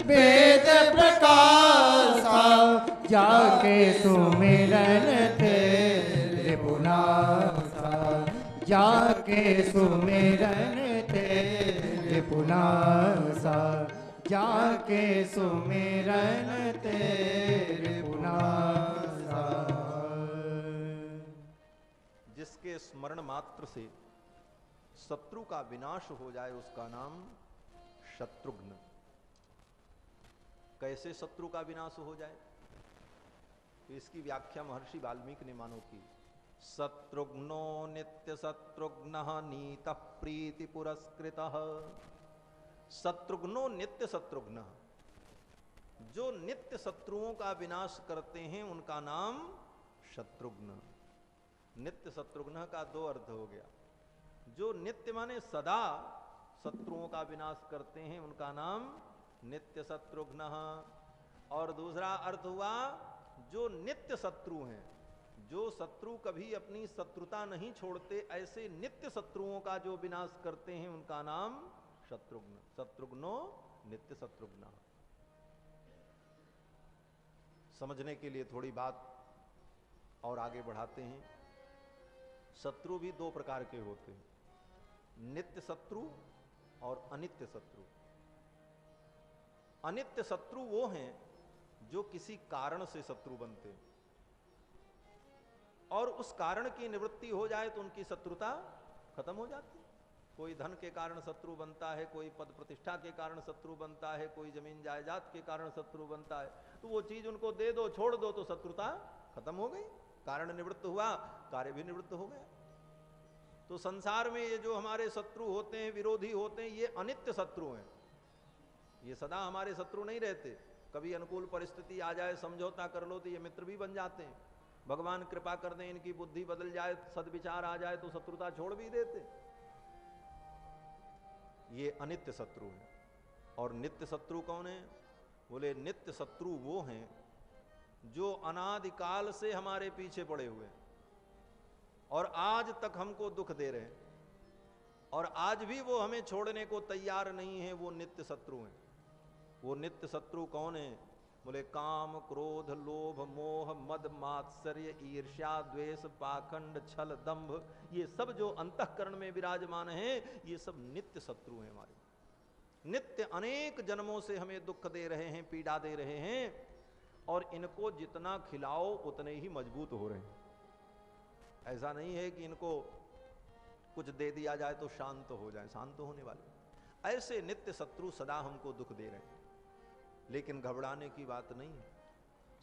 वेद प्रकाशा, जाके सुमिरन तेरे पुनासा, जाके सुमिरन तेरे पुनासा, जाके सुमिरन तेरे पुनासा। जिसके स्मरण मात्र से शत्रु का विनाश हो जाए उसका नाम शत्रुघ्न। कैसे शत्रु का विनाश हो जाए, तो इसकी व्याख्या महर्षि वाल्मीकि ने मानो की। शत्रुघ्नो नित्य शत्रुघ्नः नीतः प्रीति पुरस्कृतः। शत्रुघ्नो नित्य शत्रुघ्न, जो नित्य शत्रुओं का विनाश करते हैं उनका नाम शत्रुघ्न। नित्य शत्रुघ्न का दो अर्थ हो गया। जो नित्य माने सदा शत्रुओं का विनाश करते हैं उनका नाम नित्य शत्रुघ्न। और दूसरा अर्थ हुआ जो नित्य शत्रु हैं, जो शत्रु कभी अपनी शत्रुता नहीं छोड़ते, ऐसे नित्य शत्रुओं का जो विनाश करते हैं उनका नाम शत्रुघ्न। शत्रुघ्नो नित्य शत्रुघ्न। समझने के लिए थोड़ी बात और आगे बढ़ाते हैं। शत्रु भी दो प्रकार के होते हैं, नित्य शत्रु और अनित्य शत्रु। अनित्य शत्रु वो हैं जो किसी कारण से शत्रु बनते हैं और उस कारण की निवृत्ति हो जाए तो उनकी शत्रुता खत्म हो जाती है। कोई धन के कारण शत्रु बनता है, कोई पद प्रतिष्ठा के कारण शत्रु बनता है, कोई जमीन जायदाद के कारण शत्रु बनता है, तो वो चीज उनको दे दो, छोड़ दो तो शत्रुता खत्म हो गई, कारण निवृत्त हुआ, कार्य भी निवृत्त हो गया। तो संसार में ये जो हमारे शत्रु होते हैं, विरोधी होते हैं, ये अनित्य शत्रु हैं। ये सदा हमारे शत्रु नहीं रहते। कभी अनुकूल परिस्थिति आ जाए, समझौता कर लो तो ये मित्र भी बन जाते हैं। भगवान कृपा कर दें, इनकी बुद्धि बदल जाए, सद्विचार आ जाए तो शत्रुता छोड़ भी देते। ये अनित्य शत्रु है। और नित्य शत्रु कौन है? बोले नित्य शत्रु वो हैं जो अनादिकाल से हमारे पीछे पड़े हुए और आज तक हमको दुख दे रहे हैं और आज भी वो हमें छोड़ने को तैयार नहीं है। वो नित्य शत्रु हैं। वो नित्य शत्रु कौन है? बोले काम, क्रोध, लोभ, मोह, मद, मात्सर्य, ईर्ष्या, द्वेष, पाखंड, छल, दंभ, ये सब जो अंतःकरण में विराजमान हैं, ये सब नित्य शत्रु हैं हमारे। नित्य अनेक जन्मों से हमें दुख दे रहे हैं, पीड़ा दे रहे हैं और इनको जितना खिलाओ उतने ही मजबूत हो रहे हैं। ऐसा नहीं है कि इनको कुछ दे दिया जाए तो शांत हो जाए, शांत होने वाले। ऐसे नित्य शत्रु सदा हमको दुख दे रहे हैं, लेकिन घबराने की बात नहीं है।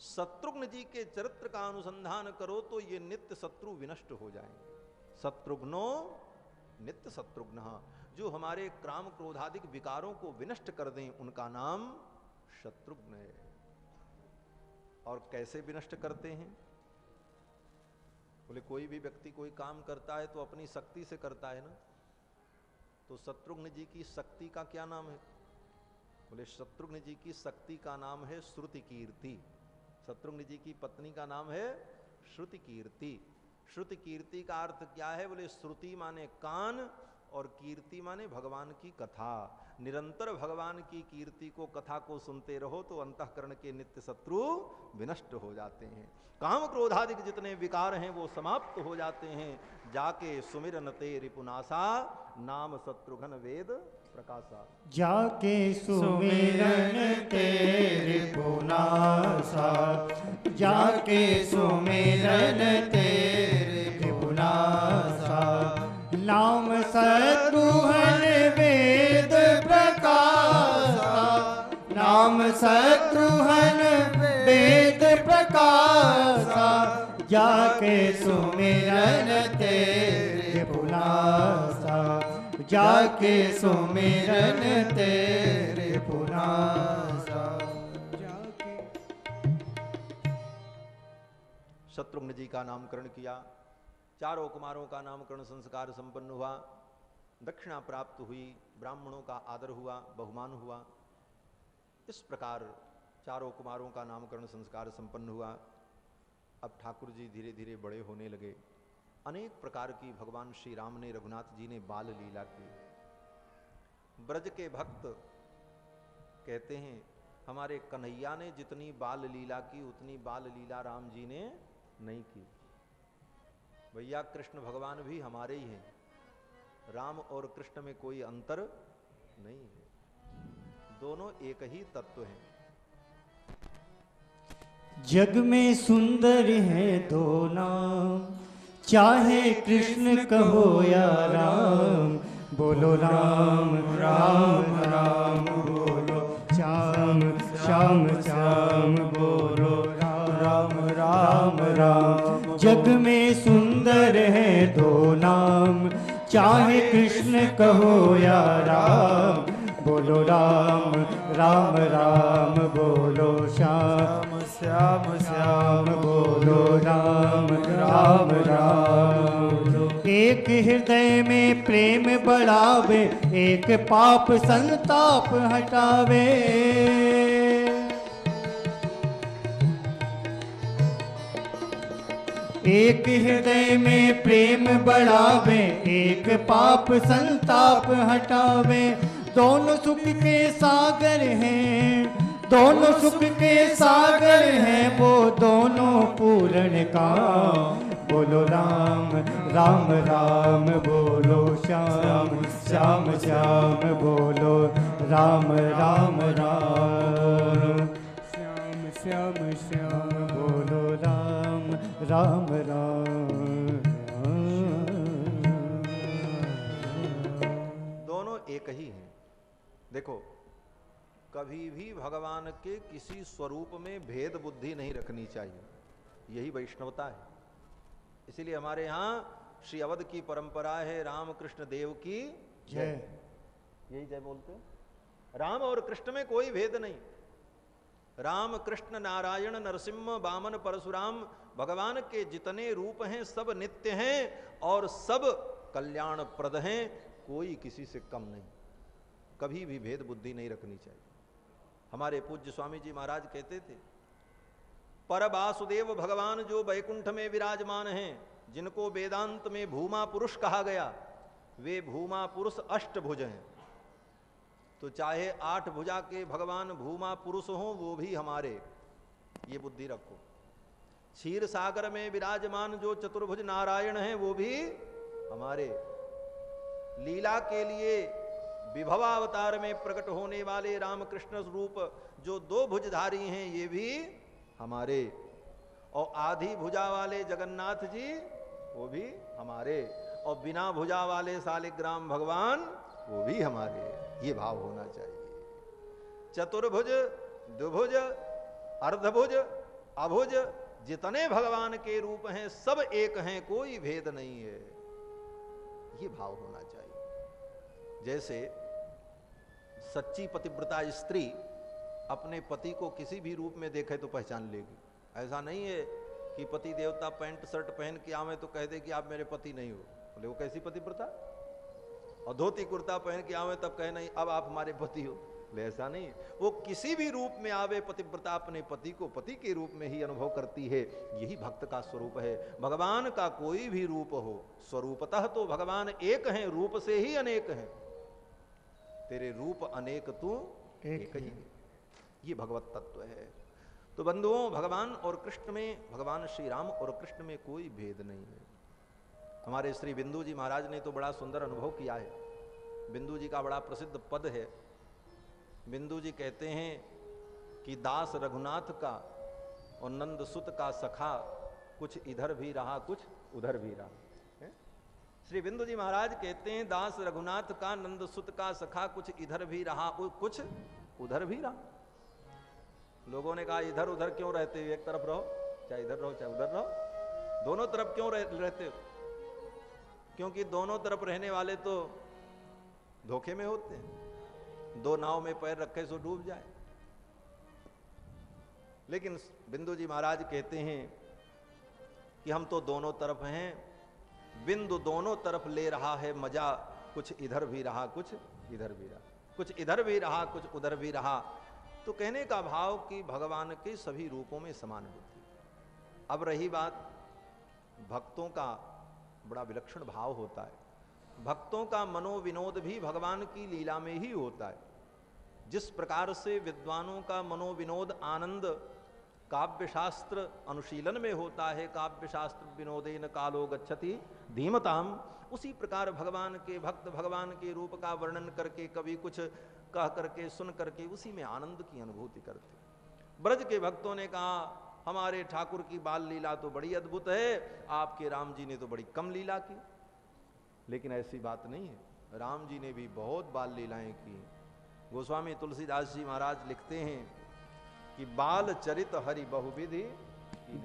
शत्रुघ्न जी के चरित्र का अनुसंधान करो तो ये नित्य शत्रु विनष्ट हो जाएंगे। शत्रुघ्नो नित्य शत्रुघ्न, जो हमारे काम क्रोधादिक विकारों को विनष्ट कर दें उनका नाम शत्रुघ्न है। और कैसे विनष्ट करते हैं? बोले कोई भी व्यक्ति कोई काम करता है तो अपनी शक्ति से करता है ना। तो शत्रुघ्न जी की शक्ति का क्या नाम है? बोले शत्रुघ्न जी की शक्ति का नाम है श्रुति कीर्ति। शत्रुघ्न जी की पत्नी का नाम है श्रुति कीर्ति। श्रुति कीर्ति का अर्थ क्या है? बोले श्रुति माने कान और कीर्ति माने भगवान की कथा। निरंतर भगवान की कीर्ति को, कथा को सुनते रहो तो अंतःकरण के नित्य शत्रु विनष्ट हो जाते हैं। काम क्रोधादिक जितने विकार हैं वो समाप्त हो जाते हैं। जाके सुमिरन ते रिपुनासा, नाम शत्रुघ्न वेद प्रकाशा। जाके सुमिरन तेरे पुनासा, जाके सुमिरन तेरे पुनासा, नाम शत्रुघ्न वेद प्रकाशा, नाम शत्रुघ्न वेद प्रकाशा, जाके सुमिरन तेरे पुनासा, जाके सुमिरन तेरे पुनासा। शत्रुघ्न जी का नामकरण किया, चारों कुमारों का नामकरण संस्कार संपन्न हुआ, दक्षिणा प्राप्त हुई, ब्राह्मणों का आदर हुआ, बहुमान हुआ। इस प्रकार चारों कुमारों का नामकरण संस्कार संपन्न हुआ। अब ठाकुर जी धीरे धीरे बड़े होने लगे। अनेक प्रकार की भगवान श्री राम ने, रघुनाथ जी ने बाल लीला की। ब्रज के भक्त कहते हैं हमारे कन्हैया ने जितनी बाल लीला की उतनी बाल लीला राम जी ने नहीं की। भैया कृष्ण भगवान भी हमारे ही हैं, राम और कृष्ण में कोई अंतर नहीं है, दोनों एक ही तत्व हैं। जग में सुंदर है दो नाम, चाहे कृष्ण कहो या राम, बोलो राम राम राम बोलो, श्याम श्याम श्याम बोलो, राम राम राम। जग में सुंदर है दो नाम, चाहे कृष्ण कहो या राम, बोलो राम राम राम बोलो, श्याम श्याम श्याम बोलो, राम राम राम। एक हृदय में प्रेम बढ़ावे, एक पाप संताप हटावे। एक हृदय में प्रेम बढ़ावे, एक पाप संताप हटावे। दोनों सुख के सागर हैं, दोनों सुख के सागर हैं, वो दोनों पूर्ण काम। बोलो राम राम राम बोलो, श्याम श्याम श्याम बोलो, राम राम राम। श्याम श्याम श्याम बोलो, राम राम राम। दोनों एक ही हैं। देखो, कभी भी भगवान के किसी स्वरूप में भेद बुद्धि नहीं रखनी चाहिए, यही वैष्णवता है। इसीलिए हमारे यहाँ श्री अवध की परंपरा है, राम कृष्ण देव की जय, यही जय बोलते हैं। राम और कृष्ण में कोई भेद नहीं। राम कृष्ण नारायण नरसिम्हा वामन परशुराम, भगवान के जितने रूप हैं सब नित्य हैं और सब कल्याणप्रद हैं, कोई किसी से कम नहीं। कभी भी भेद बुद्धि नहीं रखनी चाहिए। हमारे पूज्य स्वामी जी महाराज कहते थे, पर वासुदेव भगवान जो वैकुंठ में विराजमान हैं, जिनको वेदांत में भूमा पुरुष कहा गया, वे भूमा पुरुष अष्टभुज हैं। तो चाहे 8 भुजा के भगवान भूमा पुरुष हों, वो भी हमारे, ये बुद्धि रखो। क्षीर सागर में विराजमान जो चतुर्भुज नारायण हैं, वो भी हमारे। लीला के लिए विभवावतार में प्रकट होने वाले रामकृष्ण रूप जो 2 भुजधारी हैं, ये भी हमारे। और आधी भुजा वाले जगन्नाथ जी, वो भी हमारे। और बिना भुजा वाले शालिग्राम भगवान, वो भी हमारे। ये भाव होना चाहिए। चतुर्भुज, द्विभुज, अर्धभुज, अभुज, जितने भगवान के रूप हैं सब एक हैं, कोई भेद नहीं है। ये भाव होना चाहिए। जैसे सच्ची पतिव्रता स्त्री अपने पति को किसी भी रूप में देखे तो पहचान लेगी। ऐसा नहीं है कि पति देवता पैंट शर्ट पहन के आवे तो कह दे कि आप मेरे पति नहीं हो। बोले वो कैसी पतिव्रता? और धोती कुर्ता पहन के आवे तब कहे नहीं अब आप हमारे पति हो। बोले ऐसा नहीं, वो किसी भी रूप में आवे पतिव्रता अपने पति को पति के रूप में ही अनुभव करती है। यही भक्त का स्वरूप है। भगवान का कोई भी रूप हो, स्वरूपतः तो भगवान एक हैं, रूप से ही अनेक हैं। तेरे रूप अनेक तू एक ही। ये भगवत तत्व है। तो बंधुओं, भगवान और कृष्ण में, भगवान श्री राम और कृष्ण में कोई भेद नहीं है। हमारे श्री बिंदु जी महाराज ने तो बड़ा सुंदर अनुभव किया है। बिंदु जी का बड़ा प्रसिद्ध पद है। बिंदु जी कहते हैं कि दास रघुनाथ का और नंद सुत का सखा, कुछ इधर भी रहा कुछ उधर भी रहा। श्री बिंदु जी महाराज कहते हैं दास रघुनाथ का, नंद सुत का सखा, कुछ इधर भी रहा कुछ उधर भी रहा। लोगों ने कहा इधर उधर क्यों रहते हो, एक तरफ रहो, चाहे इधर रहो चाहे उधर रहो, दोनों तरफ क्यों रहते हो? क्योंकि दोनों तरफ रहने वाले तो धोखे में होते हैं। 2 नाव में पैर रखे सो डूब जाए। लेकिन बिंदु जी महाराज कहते हैं कि हम तो दोनों तरफ हैं। बिंदु दोनों तरफ ले रहा है मजा, कुछ इधर भी रहा कुछ इधर भी रहा, कुछ इधर भी रहा कुछ उधर भी रहा। तो कहने का भाव कि भगवान के सभी रूपों में समान बुद्धि। अब रही बात, भक्तों का बड़ा विलक्षण भाव होता है। भक्तों का मनोविनोद भी भगवान की लीला में ही होता है। जिस प्रकार से विद्वानों का मनोविनोद आनंद काव्य शास्त्र अनुशीलन में होता है, काव्य शास्त्र विनोदेन कालो गच्छति धीमताम, उसी प्रकार भगवान के भक्त भगवान के रूप का वर्णन करके कभी कुछ कह करके सुन करके उसी में आनंद की अनुभूति करते। ब्रज के भक्तों ने कहा हमारे ठाकुर की बाल लीला तो बड़ी अद्भुत है, आपके राम जी ने तो बड़ी कम लीला की। लेकिन ऐसी बात नहीं है, राम जी ने भी बहुत बाल लीलाएं की। गोस्वामी तुलसीदास जी महाराज लिखते हैं कि बाल चरित हरि बहुविधि,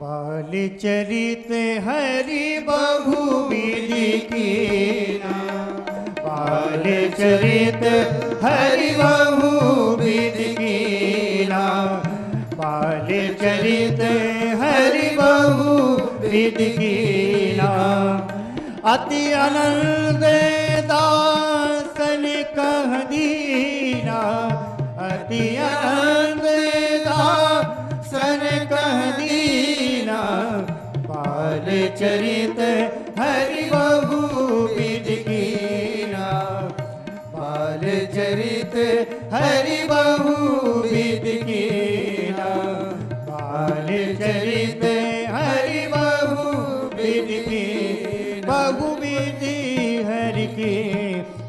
बाल चरित हरि बहुविधि कीना, बाल चरित हरि बहुविधि कीना, बाल चरित हरि बहुविधि कीना, अति आनंद दासन कह दीना, अति आनंद दासन कह दीना, बाल चरित हरि बहुविधि कीना, बाल चरित हरि बहुविधि कीना, बाल चरित हरि बहुविधि कीना, बहुविधि हरि की,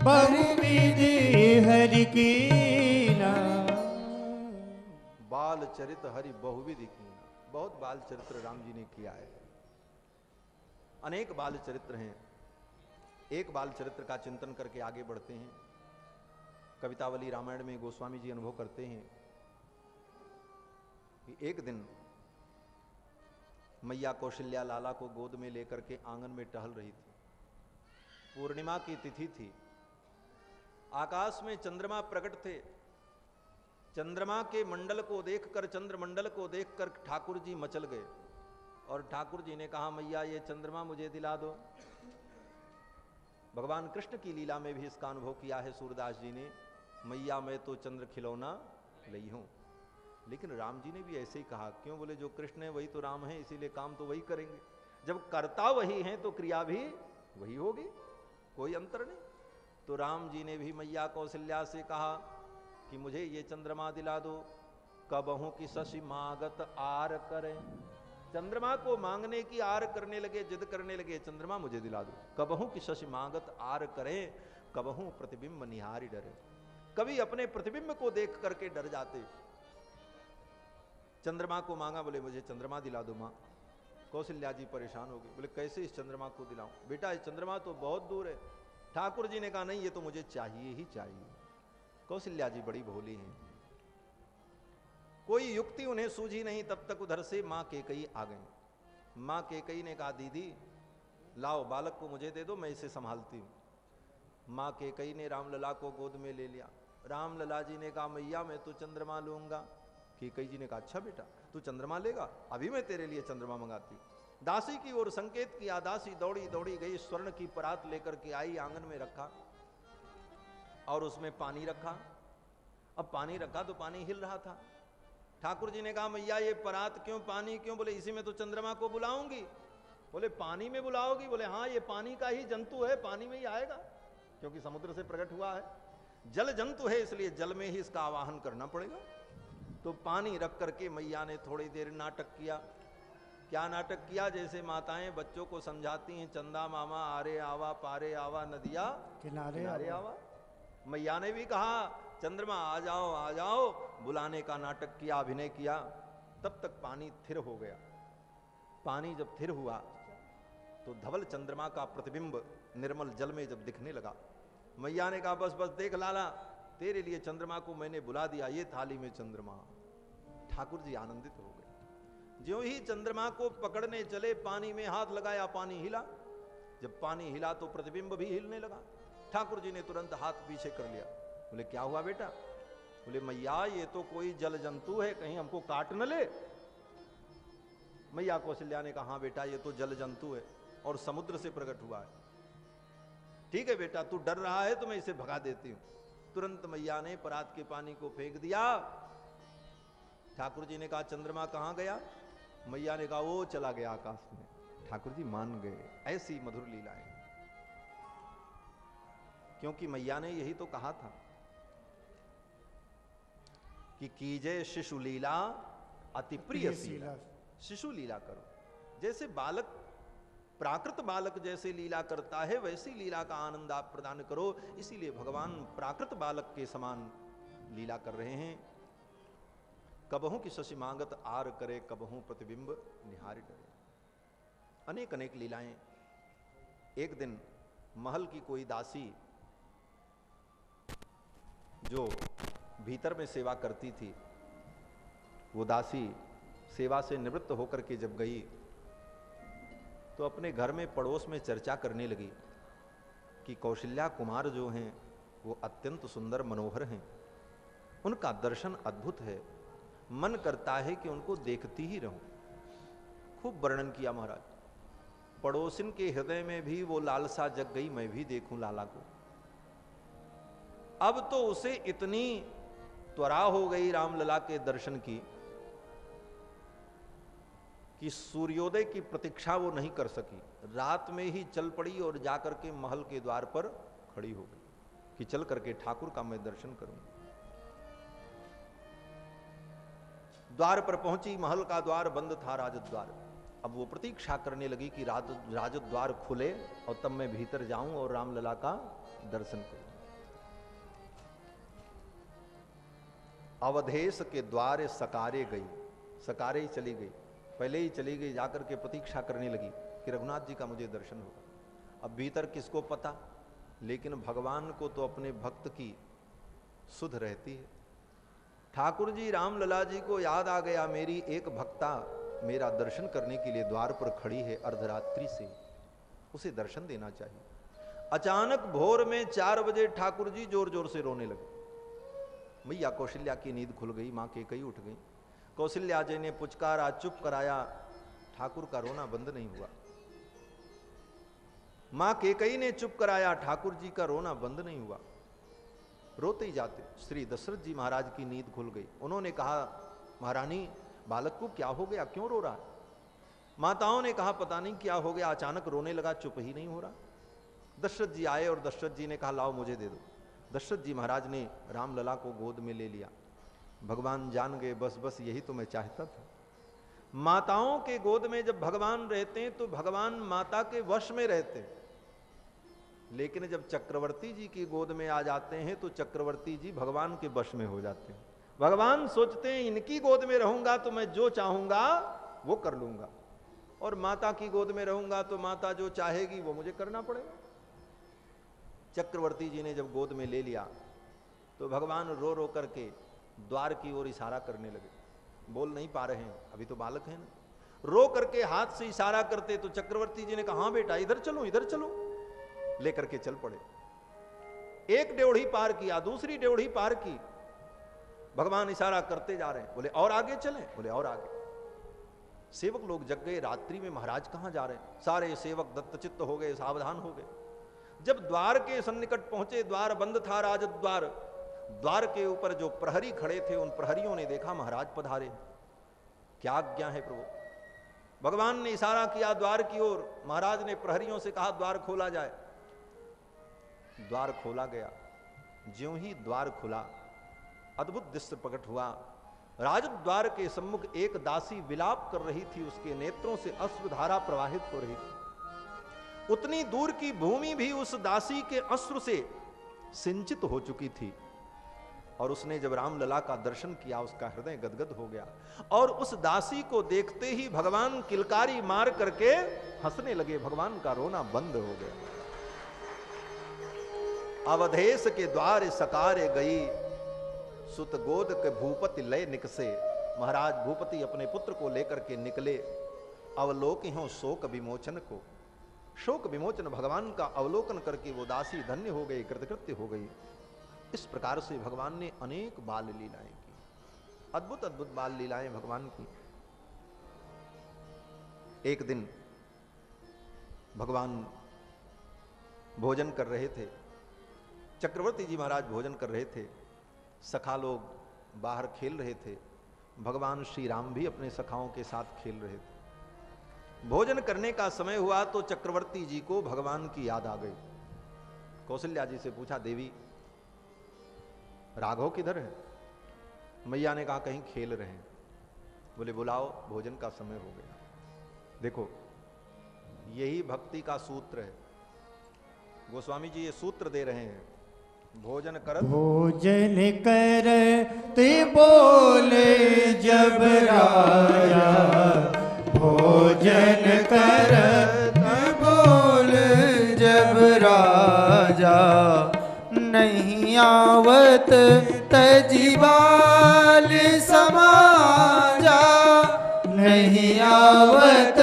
बहुविधि हरि कीना। बाल चरित हरि बहुविधि कीना, बहुत बाल चरित्र राम जी ने किया है। अनेक बाल चरित्र हैं। एक बाल चरित्र का चिंतन करके आगे बढ़ते हैं। कवितावली रामायण में गोस्वामी जी अनुभव करते हैं कि एक दिन मैया कौशल्या लाला को गोद में लेकर के आंगन में टहल रही थी। पूर्णिमा की तिथि थी, आकाश में चंद्रमा प्रकट थे। चंद्रमा के मंडल को देखकर, चंद्रमंडल को देखकर ठाकुर जी मचल गए और ठाकुर जी ने कहा मैया ये चंद्रमा मुझे दिला दो। भगवान कृष्ण की लीला में भी इसका अनुभव किया है सूरदास जी ने, मैया मैं तो चंद्र खिलौना लई हूं। लेकिन राम जी ने भी ऐसे ही कहा, क्यों? बोले जो कृष्ण है वही तो राम है, इसीलिए काम तो वही करेंगे। जब कर्ता वही है तो क्रिया भी वही होगी, कोई अंतर नहीं। तो राम जी ने भी मैया कौशल्या से कहा कि मुझे ये चंद्रमा दिला दो। कबहू की शशि मागत आर करे, चंद्रमा को मांगने की आर करने लगे, जिद करने लगे, चंद्रमा मुझे दिला दो। कबहू की शशि मागत आर करे, कबहू प्रतिबिंब निहारी डरे। कभी अपने प्रतिबिंब को देख करके डर जाते। चंद्रमा को मांगा, बोले मुझे चंद्रमा दिला दो मां। कौशल्या जी परेशान हो गई, बोले कैसे इस चंद्रमा को दिलाऊं? बेटा इस चंद्रमा तो बहुत दूर है। ठाकुर जी ने कहा नहीं, ये तो मुझे चाहिए ही चाहिए। कौशल्या जी बड़ी भोली हैं, कोई युक्ति उन्हें सूझी नहीं। तब तक उधर से मां केकई आ गई। मां केकई ने कहा दीदी लाओ बालक को मुझे दे दो, मैं इसे संभालती हूं। मां केकई ने रामलला को गोद में ले लिया। रामलला जी ने कहा मैया मैं तो चंद्रमा लूंगा। केकई जी ने कहा अच्छा बेटा तू चंद्रमा लेगा, अभी मैं तेरे लिए चंद्रमा मंगाती हूं। दासी की ओर संकेत किया, दासी दौड़ी दौड़ी गई, स्वर्ण की परात लेकर के आई, आंगन में रखा और उसमें पानी रखा। अब पानी रखा तो पानी हिल रहा था। ठाकुर जी ने कहा मैया ये परात क्यों, पानी क्यों? बोले इसी में तो चंद्रमा को बुलाऊंगी। बोले पानी में बुलाओगी? बोले हाँ ये पानी का ही जंतु है, पानी में ही आएगा, क्योंकि समुद्र से प्रकट हुआ है, जल जंतु है, इसलिए जल में ही इसका आवाहन करना पड़ेगा। तो पानी रख करके मैया ने थोड़ी देर नाटक किया। क्या नाटक किया? जैसे माताएं बच्चों को समझाती हैं, चंदा मामा आरे आवा, पारे आवा, नदिया किनारे आवा। मैया ने भी कहा चंद्रमा आ जाओ आ जाओ, बुलाने का नाटक किया, अभिनय किया। तब तक पानी थिर हो गया। पानी जब थिर हुआ तो धवल चंद्रमा का प्रतिबिंब निर्मल जल में जब दिखने लगा, मैया ने कहा बस बस देख लाला, तेरे लिए चंद्रमा को मैंने बुला दिया, ये थाली में चंद्रमा। ठाकुर जी आनंदित हो गए। ज्यों ही चंद्रमा को पकड़ने चले, पानी में हाथ लगाया, पानी हिला। जब पानी हिला तो प्रतिबिंब भी हिलने लगा। ठाकुर जी ने तुरंत हाथ पीछे कर लिया। बोले क्या हुआ बेटा? बोले मैया ये तो कोई जल जंतु है, कहीं हमको काट न ले। मैया कौशल्या ने कहा हाँ बेटा ये तो जल जंतु है और समुद्र से प्रकट हुआ है। ठीक है बेटा तू डर रहा है तो मैं इसे भगा देती हूं। तुरंत मैया ने परात के पानी को फेंक दिया। ठाकुर जी ने कहा चंद्रमा कहां गया? मैया ने कहा वो चला गया आकाश में। ठाकुर जी मान गए। ऐसी मधुर लीलाएं, क्योंकि मैया ने यही तो कहा था कि कीजे शिशु लीला अति प्रिय शीला। शिशु लीला करो, जैसे बालक प्राकृत बालक जैसे लीला करता है वैसी लीला का आनंद आप प्रदान करो। इसीलिए भगवान प्राकृत बालक के समान लीला कर रहे हैं। कबहू की शशि मांगत आर करे, कबहू प्रतिबिंब निहार डरे। अनेक अनेक लीलाएं। एक दिन महल की कोई दासी जो भीतर में सेवा करती थी, वो दासी सेवा से निवृत्त होकर के जब गई तो अपने घर में पड़ोस में चर्चा करने लगी कि कौशल्या कुमार जो हैं वो अत्यंत सुंदर मनोहर हैं, उनका दर्शन अद्भुत है, मन करता है कि उनको देखती ही रहूं। खूब वर्णन किया महाराज। पड़ोसिन के हृदय में भी वो लालसा जग गई, मैं भी देखूं लाला को। अब तो उसे इतनी त्वरा हो गई रामलला के दर्शन की कि सूर्योदय की प्रतीक्षा वो नहीं कर सकी। रात में ही चल पड़ी और जाकर के महल के द्वार पर खड़ी हो गई कि चल करके ठाकुर का मैं दर्शन करूंगी। द्वार पर पहुंची, महल का द्वार बंद था, राजद्वार। अब वो प्रतीक्षा करने लगी कि राजद्वार खुले और तब मैं भीतर जाऊं और रामलला का दर्शन करूं। अवधेश के द्वार सकारे गई, सकारे ही चली गई, पहले ही चली गई, जाकर के प्रतीक्षा करने लगी कि रघुनाथ जी का मुझे दर्शन होगा। अब भीतर किसको पता, लेकिन भगवान को तो अपने भक्त की सुध रहती है। ठाकुर जी रामलला जी को याद आ गया, मेरी एक भक्ता मेरा दर्शन करने के लिए द्वार पर खड़ी है अर्धरात्रि से, उसे दर्शन देना चाहिए। अचानक भोर में 4 बजे ठाकुर जी जोर जोर से रोने लगे। मैया कौशल्या की नींद खुल गई, मां केकई उठ गई। कौशल्या जी ने पुचकारा, चुप कराया, ठाकुर का रोना बंद नहीं हुआ। मां केकई ने चुप कराया, ठाकुर जी का रोना बंद नहीं हुआ। रोते ही जाते। श्री दशरथ जी महाराज की नींद खुल गई। उन्होंने कहा, महारानी बालक को क्या हो गया, क्यों रो रहा है? माताओं ने कहा, पता नहीं क्या हो गया, अचानक रोने लगा, चुप ही नहीं हो रहा। दशरथ जी आए और दशरथ जी ने कहा, लाओ मुझे दे दो। दशरथ जी महाराज ने रामलला को गोद में ले लिया। भगवान जान गए, बस बस यही तो मैं चाहता था। माताओं के गोद में जब भगवान रहते हैं तो भगवान माता के वश में रहते हैं, लेकिन जब चक्रवर्ती जी की गोद में आ जाते हैं तो चक्रवर्ती जी भगवान के वश में हो जाते हैं। भगवान सोचते हैं इनकी गोद में रहूंगा तो मैं जो चाहूंगा वो कर लूंगा, और माता की गोद में रहूंगा तो माता जो चाहेगी वो मुझे करना पड़ेगा। चक्रवर्ती जी ने जब गोद में ले लिया तो भगवान रो रो करके द्वार की ओर इशारा करने लगे। बोल नहीं पा रहे हैं, अभी तो बालक हैं ना। रो करके हाथ से इशारा करते तो चक्रवर्ती जी ने कहा, हाँ बेटा इधर चलो इधर चलो, लेकर के चल पड़े। एक ड्योढ़ी पार किया, दूसरी ड्योढ़ी पार की, भगवान इशारा करते जा रहे हैं। बोले और आगे चलें, बोले और आगे। सेवक लोग जग गए, रात्रि में महाराज कहां जा रहे हैं? सारे सेवक दत्तचित्त हो गए, सावधान हो गए। जब द्वार के सन्निकट पहुंचे, द्वार बंद था राजद्वार। द्वार के ऊपर जो प्रहरी खड़े थे उन प्रहरियों ने देखा महाराज पधारे, क्या आज्ञा है प्रभु। भगवान ने इशारा किया द्वार की ओर, महाराज ने प्रहरियों से कहा द्वार खोला जाए। द्वार खोला गया। ज्यों ही द्वार खुला, अद्भुत दृश्य प्रकट हुआ। राजद्वार के सम्मुख एक दासी विलाप कर रही थी, उसके नेत्रों से अश्रुधारा प्रवाहित हो रही थी। उतनी दूर की भूमि भी उस दासी के अश्रु से सिंचित हो चुकी थी, और उसने जब रामलला का दर्शन किया उसका हृदय गदगद हो गया, और उस दासी को देखते ही भगवान किलकारी मार करके हंसने लगे। भगवान का रोना बंद हो गया। अवधेश के द्वार सकारे गई, सुत गोद के भूपति लय निकसे। महाराज भूपति अपने पुत्र को लेकर के निकले। अवलोकि हो शोक विमोचन को, शोक विमोचन भगवान का अवलोकन करके वो दासी धन्य हो गई, कृतकृत्य हो गई। इस प्रकार से भगवान ने अनेक बाल लीलाएं की, अद्भुत अद्भुत बाल लीलाएं भगवान की। एक दिन भगवान भोजन कर रहे थे, चक्रवर्ती जी महाराज भोजन कर रहे थे, सखा लोग बाहर खेल रहे थे। भगवान श्री राम भी अपने सखाओं के साथ खेल रहे थे। भोजन करने का समय हुआ तो चक्रवर्ती जी को भगवान की याद आ गई। कौशल्या जी से पूछा, देवी राघव किधर है? मैया ने कहा कहीं खेल रहे हैं। बोले बुलाओ, भोजन का समय हो गया। देखो यही भक्ति का सूत्र है। गोस्वामी जी ये सूत्र दे रहे हैं, भोजन कर भोजन करते बोले जब राजा, भोजन करते बोले जब राजा, नहीं आवत तजीबाल समाजा, नहीं आवत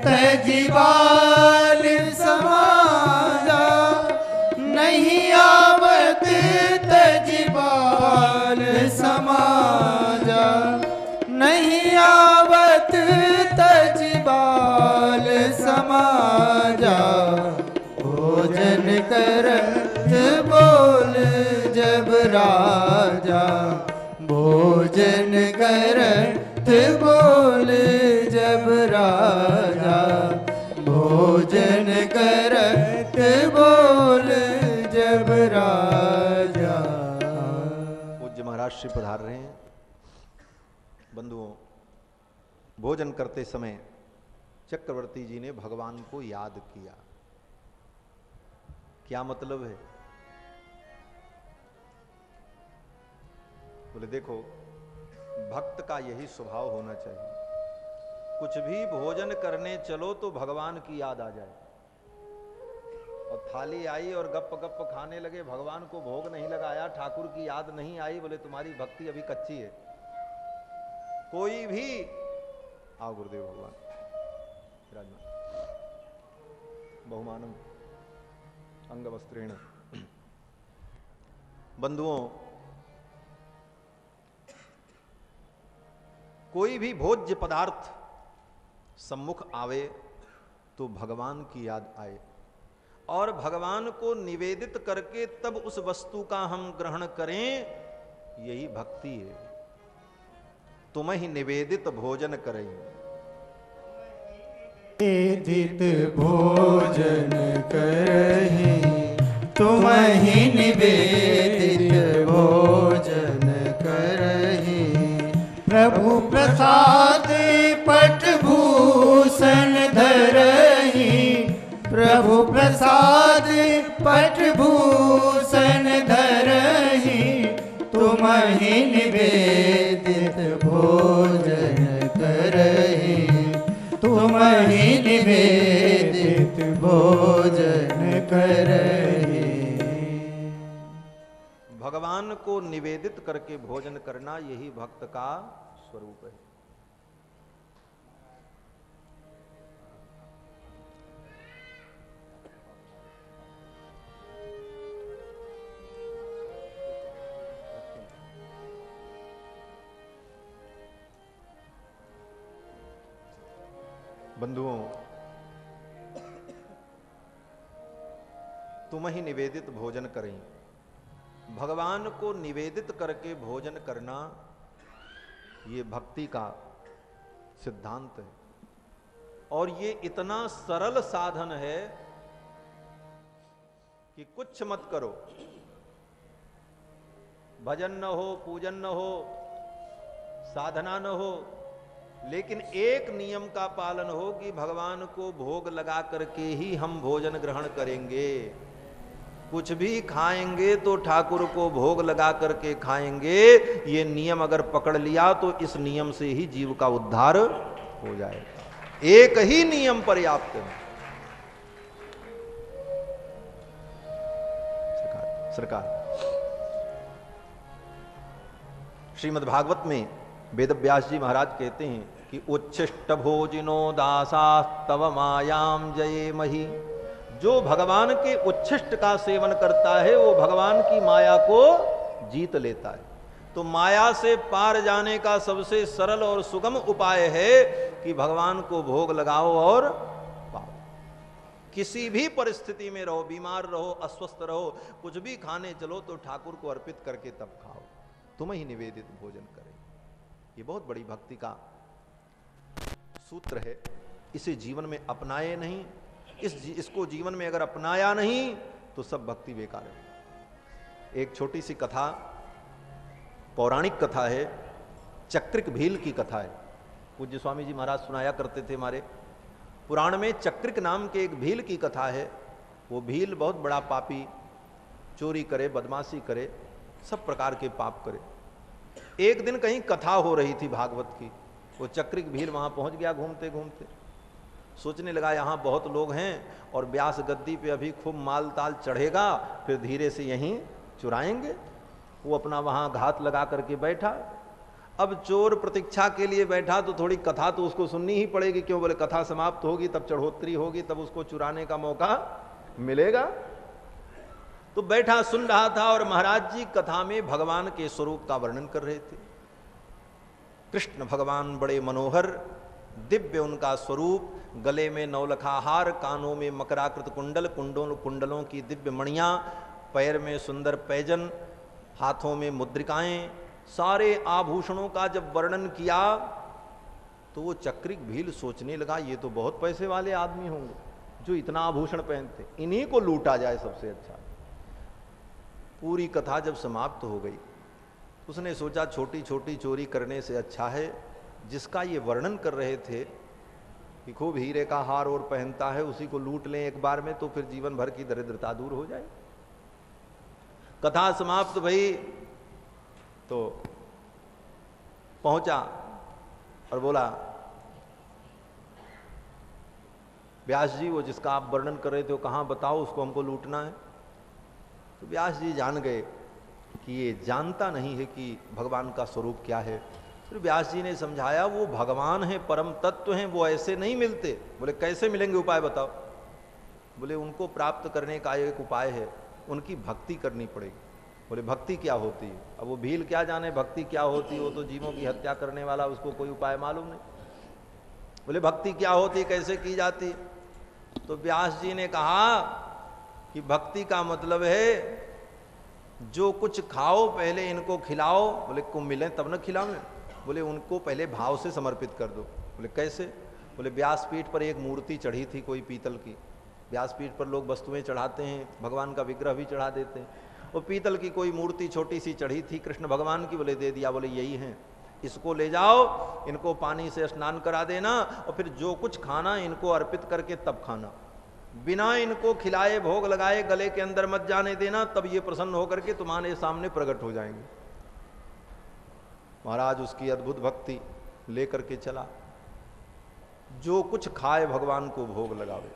तजीबाल समाजा, नहीं आवत तजीबाल समाजा, नहीं आवत तजीबाल समाजा, भोजन करत बोल जब राजा, भोजन करत बोल जब राजा, भोजन करत बोल जब राजा। पूज्य महाराज श्री पधार रहे हैं। बंधुओं, भोजन करते समय चक्रवर्ती जी ने भगवान को याद किया। क्या मतलब है? बोले देखो भक्त का यही स्वभाव होना चाहिए, कुछ भी भोजन करने चलो तो भगवान की याद आ जाए। और थाली आई और गप गप खाने लगे, भगवान को भोग नहीं लगाया, ठाकुर की याद नहीं आई, बोले तुम्हारी भक्ति अभी कच्ची है। कोई भी आओ गुरुदेव भगवान विराजमान, बहुमानम अंग वस्त्रेण। बंधुओं, कोई भी भोज्य पदार्थ सम्मुख आवे तो भगवान की याद आए, और भगवान को निवेदित करके तब उस वस्तु का हम ग्रहण करें, यही भक्ति है। तुम ही निवेदित भोजन करें। निवेदित भोजन करहि, तुम ही निवेदित भोजन करहि, प्रभु प्रसाद पटभूषण धरहि, प्रभु प्रसाद पटभूषण धरहि, तुम ही निवेदित भोजन करहि, तुम ही निवेदित भोजन करहि। भगवान को निवेदित करके भोजन करना यही भक्त का स्वरूप है। बंधुओं, तुम ही निवेदित भोजन करें। भगवान को निवेदित करके भोजन करना ये भक्ति का सिद्धांत है, और ये इतना सरल साधन है कि कुछ मत करो, भजन न हो, पूजन न हो, साधना न हो, लेकिन एक नियम का पालन हो कि भगवान को भोग लगा करके ही हम भोजन ग्रहण करेंगे। कुछ भी खाएंगे तो ठाकुर को भोग लगा करके खाएंगे। ये नियम अगर पकड़ लिया तो इस नियम से ही जीव का उद्धार हो जाएगा। एक ही नियम पर्याप्त है। सरकार श्रीमद् भागवत में वेदव्यास जी महाराज कहते हैं कि उच्छिष्ट भोजिनो दासा तव मायाम जये मही। जो भगवान के उच्छिष्ट का सेवन करता है वो भगवान की माया को जीत लेता है। तो माया से पार जाने का सबसे सरल और सुगम उपाय है कि भगवान को भोग लगाओ और पाओ। किसी भी परिस्थिति में रहो, बीमार रहो, अस्वस्थ रहो, कुछ भी खाने चलो तो ठाकुर को अर्पित करके तब खाओ। तुम ही निवेदित भोजन करें। ये बहुत बड़ी भक्ति का सूत्र है। इसे जीवन में अपनाए नहीं, इसको जीवन में अगर अपनाया नहीं तो सब भक्ति बेकार है। एक छोटी सी कथा पौराणिक कथा है, चक्रिक भील की कथा है। पूज्य स्वामी जी महाराज सुनाया करते थे हमारे पुराण में। चक्रिक नाम के एक भील की कथा है। वो भील बहुत बड़ा पापी, चोरी करे, बदमाशी करे, सब प्रकार के पाप करे। एक दिन कहीं कथा हो रही थी भागवत की, वो चक्रिक भील वहां पहुंच गया घूमते घूमते। सोचने लगा यहाँ बहुत लोग हैं और व्यास गद्दी पे अभी खूब माल ताल चढ़ेगा, फिर धीरे से यहीं चुराएंगे। वो अपना वहां घात लगा करके बैठा। अब चोर प्रतीक्षा के लिए बैठा तो थोड़ी कथा तो उसको सुननी ही पड़ेगी। क्यों? बोले कथा समाप्त होगी तब चढ़ोतरी होगी, तब उसको चुराने का मौका मिलेगा। तो बैठा सुन रहा था और महाराज जी कथा में भगवान के स्वरूप का वर्णन कर रहे थे। कृष्ण भगवान बड़े मनोहर, दिव्य उनका स्वरूप, गले में नौलखा हार, कानों में मकराकृत कुंडल, कुंडलों की दिव्य मणियां, पैर में सुंदर पैजन, हाथों में मुद्रिकाएं, सारे आभूषणों का जब वर्णन किया तो वो चक्रिक भील सोचने लगा ये तो बहुत पैसे वाले आदमी होंगे जो इतना आभूषण पहनते, इन्हीं को लूटा जाए सबसे अच्छा। पूरी कथा जब समाप्त हो गई उसने सोचा छोटी छोटी चोरी करने से अच्छा है जिसका ये वर्णन कर रहे थे कि खूब हीरे का हार और पहनता है, उसी को लूट लें एक बार में तो फिर जीवन भर की दरिद्रता दूर हो जाए। कथा समाप्त भई तो पहुंचा और बोला व्यास जी वो जिसका आप वर्णन कर रहे थे वो कहाँ, बताओ, उसको हमको लूटना है। तो व्यास जी जान गए कि ये जानता नहीं है कि भगवान का स्वरूप क्या है। फिर व्यास जी ने समझाया वो भगवान है, परम तत्व हैं, वो ऐसे नहीं मिलते। बोले कैसे मिलेंगे, उपाय बताओ। बोले उनको प्राप्त करने का एक उपाय है, उनकी भक्ति करनी पड़ेगी। बोले भक्ति क्या होती है? अब वो भील क्या जाने भक्ति क्या होती है, वो तो जीवों की हत्या करने वाला, उसको कोई उपाय मालूम नहीं। बोले भक्ति क्या होती, कैसे की जाती? तो व्यास जी ने कहा कि भक्ति का मतलब है जो कुछ खाओ पहले इनको खिलाओ। बोले को मिले तब न खिलाओ। बोले उनको पहले भाव से समर्पित कर दो। बोले कैसे? बोले व्यासपीठ पर एक मूर्ति चढ़ी थी कोई पीतल की। व्यासपीठ पर लोग वस्तुएं चढ़ाते हैं, भगवान का विग्रह भी चढ़ा देते हैं। वो पीतल की कोई मूर्ति छोटी सी चढ़ी थी कृष्ण भगवान की। बोले दे दिया। बोले यही है, इसको ले जाओ, इनको पानी से स्नान करा देना और फिर जो कुछ खाना इनको अर्पित करके तब खाना, बिना इनको खिलाए भोग लगाए गले के अंदर मत जाने देना, तब ये प्रसन्न होकर के तुम्हारे सामने प्रकट हो जाएंगे। महाराज उसकी अद्भुत भक्ति लेकर के चला। जो कुछ खाए भगवान को भोग लगावे,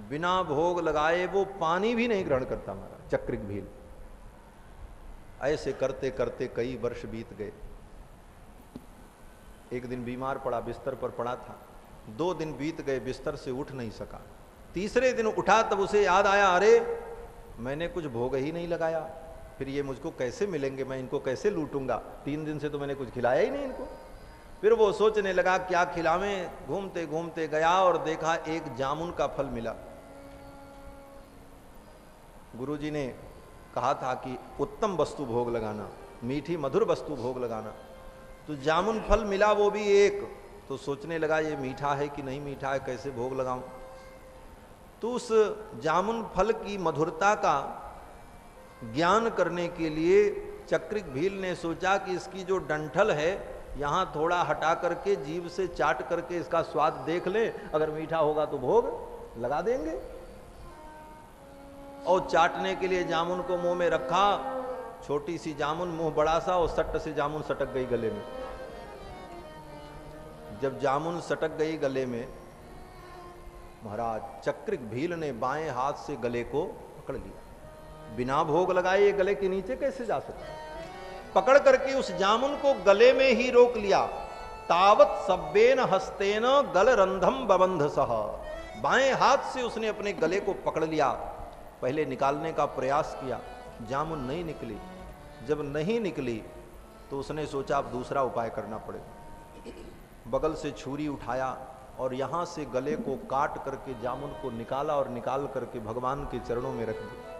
बिना भोग लगाए वो पानी भी नहीं ग्रहण करता महाराज चक्रिक भील। ऐसे करते करते कई वर्ष बीत गए। एक दिन बीमार पड़ा, बिस्तर पर पड़ा था। 2 दिन बीत गए, बिस्तर से उठ नहीं सका। तीसरे दिन उठा तब उसे याद आया, अरे मैंने कुछ भोग ही नहीं लगाया, फिर ये मुझको कैसे मिलेंगे, मैं इनको कैसे लूटूंगा? 3 दिन से तो मैंने कुछ खिलाया ही नहीं इनको। फिर वो सोचने लगा क्या खिलावें। घूमते घूमते गया और देखा एक जामुन का फल मिला। गुरुजी ने कहा था कि उत्तम वस्तु भोग लगाना, मीठी मधुर वस्तु भोग लगाना। तो जामुन फल मिला, वो भी एक। तो सोचने लगा ये मीठा है कि नहीं मीठा है, कैसे भोग लगाऊं। तो उस जामुन फल की मधुरता का ज्ञान करने के लिए चक्रिक भील ने सोचा कि इसकी जो डंठल है यहाँ थोड़ा हटा करके जीभ से चाट करके इसका स्वाद देख ले, अगर मीठा होगा तो भोग लगा देंगे। और चाटने के लिए जामुन को मुंह में रखा, छोटी सी जामुन, मुंह बड़ा सा, और सट्ट से जामुन सटक गई गले में। जब जामुन सटक गई गले में, महाराज चक्रिक भील ने बाएं हाथ से गले को पकड़ लिया। बिना भोग लगाए ये गले के नीचे कैसे जा सकता? पकड़ करके उस जामुन को गले में ही रोक लिया। तावत सब्बेन हस्तेन गल रंधम बबंध सह। बाएं हाथ से उसने अपने गले को पकड़ लिया। पहले निकालने का प्रयास किया, जामुन नहीं निकली। जब नहीं निकली तो उसने सोचा अब दूसरा उपाय करना पड़ेगा। बगल से छुरी उठाया और यहाँ से गले को काट करके जामुन को निकाला और निकाल करके भगवान के चरणों में रख दिया।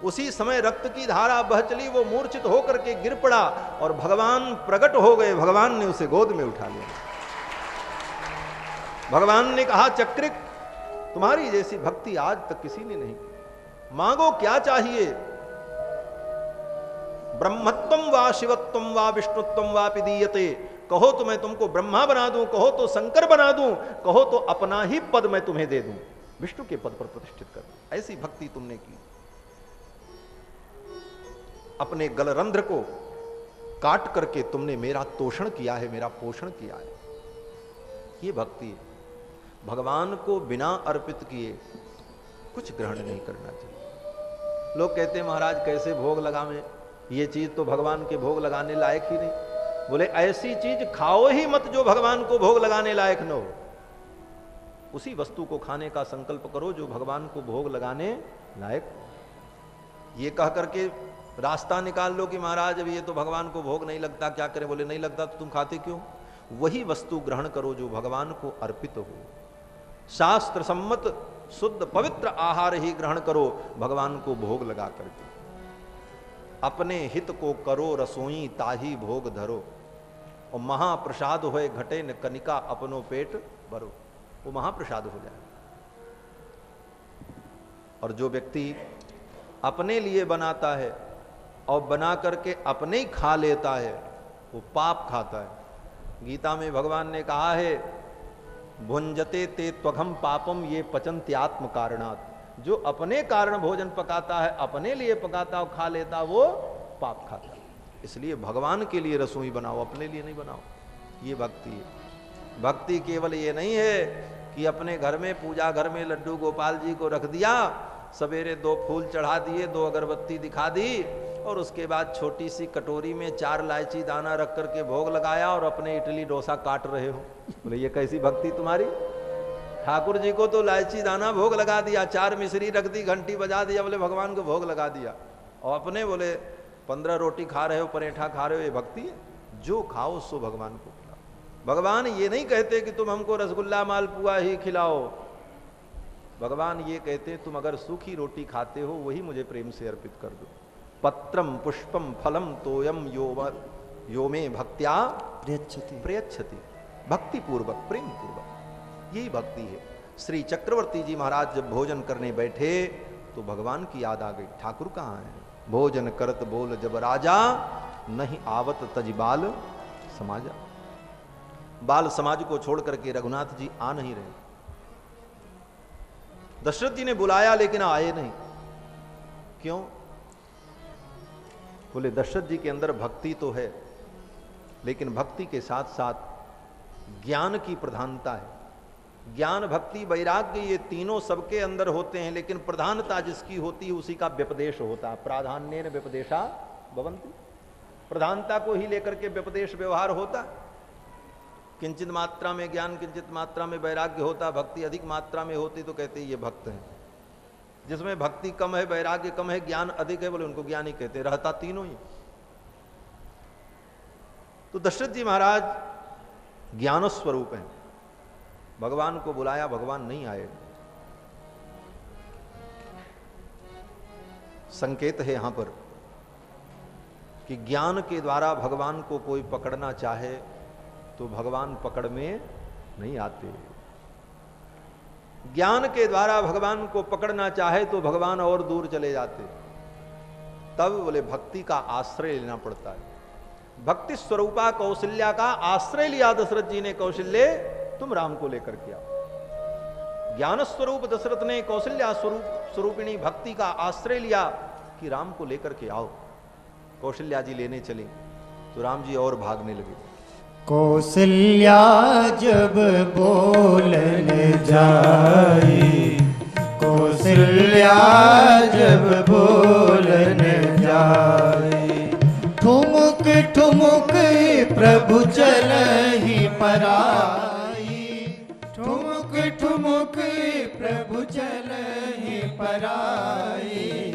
उसी समय रक्त की धारा बह चली, वो मूर्छित होकर के गिर पड़ा और भगवान प्रकट हो गए। भगवान ने उसे गोद में उठा लिया। भगवान ने कहा चक्रिक, तुम्हारी जैसी भक्ति आज तक किसी ने नहीं की। मांगो क्या चाहिए? ब्रह्मत्वम वा शिवत्वम वा विष्णुत्वम वा पिदीयते, कहो तो मैं तुमको ब्रह्मा बना दूं, कहो तो शंकर बना दूं, कहो तो अपना ही पद मैं तुम्हें दे दूं, विष्णु के पद पर प्रतिष्ठित कर दूं। ऐसी भक्ति तुमने की। अपने गलरंध्र को काट करके तुमने मेरा तोषण किया है, मेरा पोषण किया है। ये भक्ति है। भगवान को बिना अर्पित किए कुछ ग्रहण नहीं करना चाहिए। लोग कहते हैं महाराज कैसे भोग लगावें, ये चीज तो भगवान के भोग लगाने लायक ही नहीं। बोले ऐसी चीज खाओ ही मत जो भगवान को भोग लगाने लायक न हो। उसी वस्तु को खाने का संकल्प करो जो भगवान को भोग लगाने लायक। ये कह करके रास्ता निकाल लो कि महाराज अभी ये तो भगवान को भोग नहीं लगता, क्या करें। बोले नहीं लगता तो तुम खाते क्यों? वही वस्तु ग्रहण करो जो भगवान को अर्पित हो। शास्त्र सम्मत शुद्ध पवित्र आहार ही ग्रहण करो भगवान को भोग लगा करके। अपने हित को करो रसोई ताही भोग धरो, और महाप्रसाद होए घटे न कनिका अपनो पेट भरो। वो महाप्रसाद हो जाए। और जो व्यक्ति अपने लिए बनाता है और बना करके अपने ही खा लेता है वो पाप खाता है। गीता में भगवान ने कहा है भुंजते ते त्वघम पापम ये पचन्त्यात्म कारणात्। जो अपने कारण भोजन पकाता है, अपने लिए पकाता और खा लेता, वो पाप खाता है। इसलिए भगवान के लिए रसोई बनाओ, अपने लिए नहीं बनाओ। ये भक्ति है। भक्ति केवल ये नहीं है कि अपने घर में पूजा घर में लड्डू गोपाल जी को रख दिया, सवेरे 2 फूल चढ़ा दिए, 2 अगरबत्ती दिखा दी, और उसके बाद छोटी सी कटोरी में 4 इलायची दाना रख करके भोग लगाया और अपने इडली डोसा काट रहे हो। बोले ये कैसी भक्ति तुम्हारी? ठाकुर जी को तो इलायची दाना भोग लगा दिया, 4 मिश्री रख दी, घंटी बजा दिया, बोले भगवान को भोग लगा दिया, और अपने बोले 15 रोटी खा रहे हो, परेठा खा रहे हो। ये भक्ति है? जो खाओ सो भगवान को खिलाओ। भगवान ये नहीं कहते कि तुम हमको रसगुल्ला मालपुआ ही खिलाओ। भगवान ये कहते हैं तुम अगर सूखी रोटी खाते हो वही मुझे प्रेम से अर्पित कर दो। पत्रम पुष्पम फलम तोयम यो में भक्त्या प्रयच्छति। भक्ति पूर्वक, प्रेम पूर्वक, यही भक्ति है। श्री चक्रवर्ती जी महाराज जब भोजन करने बैठे तो भगवान की याद आ गई। ठाकुर कहाँ है? भोजन करत बोल जब राजा, नहीं आवत तज बाल समाजा। बाल समाज को छोड़ करके रघुनाथ जी आ नहीं रहे। दशरथ जी ने बुलाया लेकिन आए नहीं। क्यों? बोले दशरथ जी के अंदर भक्ति तो है, लेकिन भक्ति के साथ साथ ज्ञान की प्रधानता है। ज्ञान भक्ति वैराग्य ये तीनों सबके अंदर होते हैं, लेकिन प्रधानता जिसकी होती है उसी का व्यपदेश होता है। प्राधान्येन व्यपदेशा भवन्ति। प्रधानता को ही लेकर के व्यपदेश व्यवहार होता। किंचित मात्रा में ज्ञान, किंचित मात्रा में वैराग्य होता। भक्ति अधिक मात्रा में होती तो कहते ये भक्त हैं। जिसमें भक्ति कम है, वैराग्य कम है, ज्ञान अधिक है, बोले उनको ज्ञानी कहते। रहता तीनों ही। तो दशरथ जी महाराज ज्ञान स्वरूप हैं। भगवान को बुलाया, भगवान नहीं आए। संकेत है यहां पर कि ज्ञान के द्वारा भगवान को कोई पकड़ना चाहे तो भगवान पकड़ में नहीं आते। ज्ञान के द्वारा भगवान को पकड़ना चाहे तो भगवान और दूर चले जाते। तब बोले भक्ति का आश्रय लेना पड़ता है। भक्ति स्वरूपा कौशल्या का आश्रय लिया दशरथ जी ने। कौशल्य तुम राम को लेकर के आओ। ज्ञान स्वरूप दशरथ ने कौशल्या स्वरूपिणी भक्ति का आश्रय लिया कि राम को लेकर के आओ। कौशल्या जी लेने चली तो राम जी और भागने लगे। कौशल्या जब बोलने जाई, कौशल्या जब बोलने जाई, ठुमुक ठुमुक प्रभु चलहि पराई, ठुमुक ठुमुक प्रभु चलहि पराई,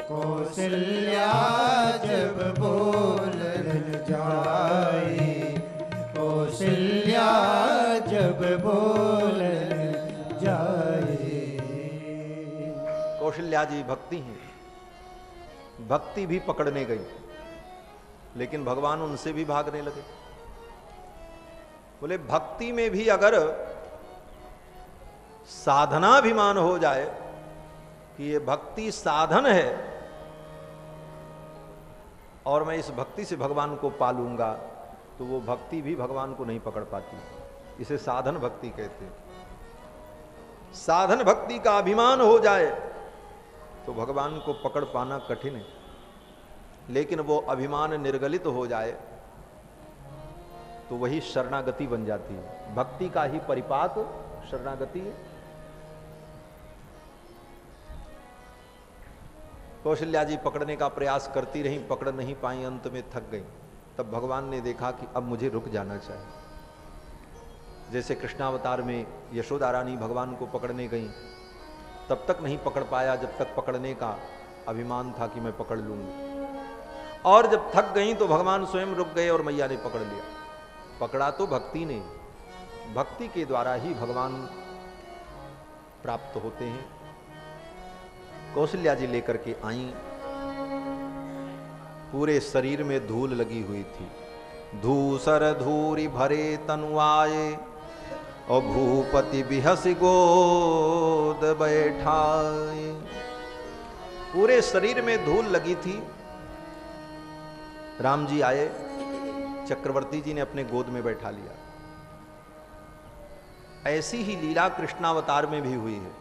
कौशल्या जब बोलने जाई, कौशल्या जब बोलने जाए। कौशल्या जी भक्ति हैं। भक्ति भी पकड़ने गई, लेकिन भगवान उनसे भी भागने लगे। बोले भक्ति में भी अगर साधनाभिमान हो जाए कि ये भक्ति साधन है और मैं इस भक्ति से भगवान को पालूंगा, तो वो भक्ति भी भगवान को नहीं पकड़ पाती। इसे साधन भक्ति कहते हैं। साधन भक्ति का अभिमान हो जाए तो भगवान को पकड़ पाना कठिन है, लेकिन वो अभिमान निर्गलित हो जाए तो वही शरणागति बन जाती है। भक्ति का ही परिपाक शरणागति है। कौशल्या जी पकड़ने का प्रयास करती रही, पकड़ नहीं पाई, अंत में थक गई। तब भगवान ने देखा कि अब मुझे रुक जाना चाहिए। जैसे कृष्णावतार में यशोदा रानी भगवान को पकड़ने गई, तब तक नहीं पकड़ पाया जब तक पकड़ने का अभिमान था कि मैं पकड़ लूंगी, और जब थक गई तो भगवान स्वयं रुक गए और मैया ने पकड़ लिया। पकड़ा तो भक्ति ने, भक्ति के द्वारा ही भगवान प्राप्त होते हैं। कौशल्या जी लेकर के आई, पूरे शरीर में धूल लगी हुई थी। धूसर धूरी भरे तनुआए और भूपति बिहसी गोद बैठाए। पूरे शरीर में धूल लगी थी। राम जी आए, चक्रवर्ती जी ने अपने गोद में बैठा लिया। ऐसी ही लीला कृष्णावतार में भी हुई है,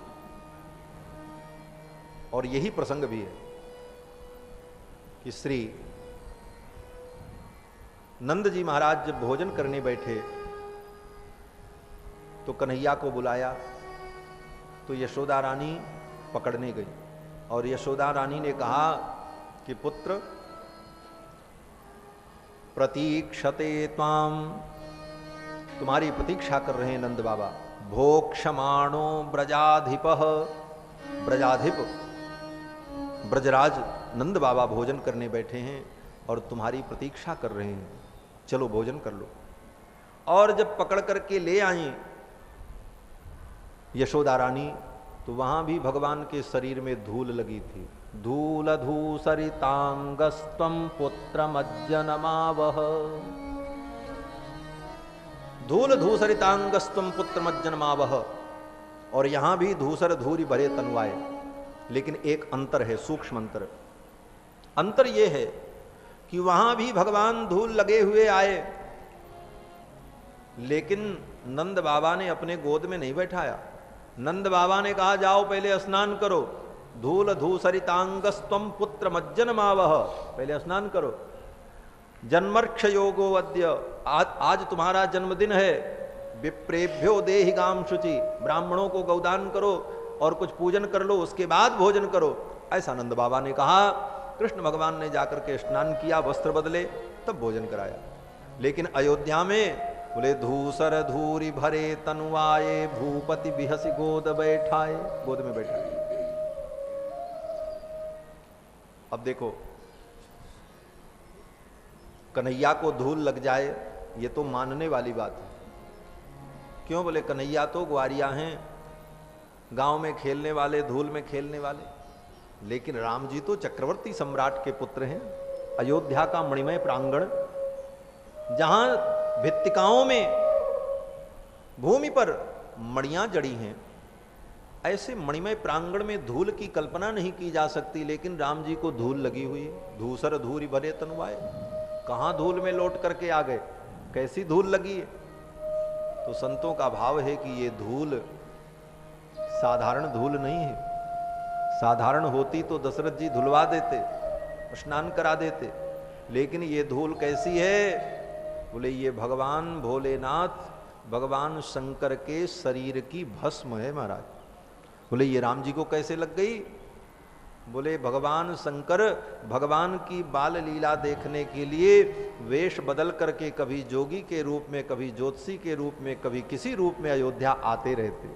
और यही प्रसंग भी है कि श्री नंद जी महाराज जब भोजन करने बैठे तो कन्हैया को बुलाया, तो यशोदा रानी पकड़ने गई, और यशोदा रानी ने कहा कि पुत्र प्रतीक्षते त्वाम, तुम्हारी प्रतीक्षा कर रहे हैं नंद बाबा। भोक्षमाणो ब्रजाधिपः, ब्रजाधिप ब्रजराज नंद बाबा भोजन करने बैठे हैं और तुम्हारी प्रतीक्षा कर रहे हैं, चलो भोजन कर लो। और जब पकड़ करके ले आई यशोदा रानी, तो वहां भी भगवान के शरीर में धूल लगी थी। धूल धूसरितांगस्त्वं पुत्रमज्जनमावह, धूल धूसरितांगस्त्वं पुत्रमज्जनमावह। और यहां भी धूसर धूरी भरे तनुआए, लेकिन एक अंतर है, सूक्ष्म अंतर। अंतर यह है कि वहां भी भगवान धूल लगे हुए आए, लेकिन नंद बाबा ने अपने गोद में नहीं बैठाया। नंद बाबा ने कहा जाओ पहले स्नान करो। धूल धूसरितांगस्त्वं पुत्र मज्जनमावह, पहले स्नान करो। जन्मर्क्ष योगो अद्य, आज तुम्हारा जन्मदिन है। विप्रेभ्यो देहिगाम शुचि, ब्राह्मणों को गौदान करो और कुछ पूजन कर लो, उसके बाद भोजन करो, ऐसा नंद बाबा ने कहा। कृष्ण भगवान ने जाकर के स्नान किया, वस्त्र बदले, तब भोजन कराया। लेकिन अयोध्या में बोले धूसर धूरी भरे तनुआए, भूपति बिहसी गोद बैठाए, गोद में बैठा। अब देखो, कन्हैया को धूल लग जाए ये तो मानने वाली बात है। क्यों? बोले कन्हैया तो ग्वारिया हैं, गांव में खेलने वाले, धूल में खेलने वाले। लेकिन राम जी तो चक्रवर्ती सम्राट के पुत्र हैं। अयोध्या का मणिमय प्रांगण, जहां भित्तिकाओं में, भूमि पर मणियां जड़ी हैं, ऐसे मणिमय प्रांगण में धूल की कल्पना नहीं की जा सकती। लेकिन राम जी को धूल लगी हुई है। धूसर धूरी भरे तनुआए, कहां धूल में लौट करके आ गए, कैसी धूल लगी है। तो संतों का भाव है कि ये धूल साधारण धूल नहीं है। साधारण होती तो दशरथ जी धुलवा देते, स्नान करा देते। लेकिन ये धूल कैसी है? बोले ये भगवान भोलेनाथ, भगवान शंकर के शरीर की भस्म है महाराज। बोले ये राम जी को कैसे लग गई? बोले भगवान शंकर भगवान की बाल लीला देखने के लिए वेश बदल करके कभी जोगी के रूप में, कभी ज्योतिषी के रूप में, कभी किसी रूप में अयोध्या आते रहते।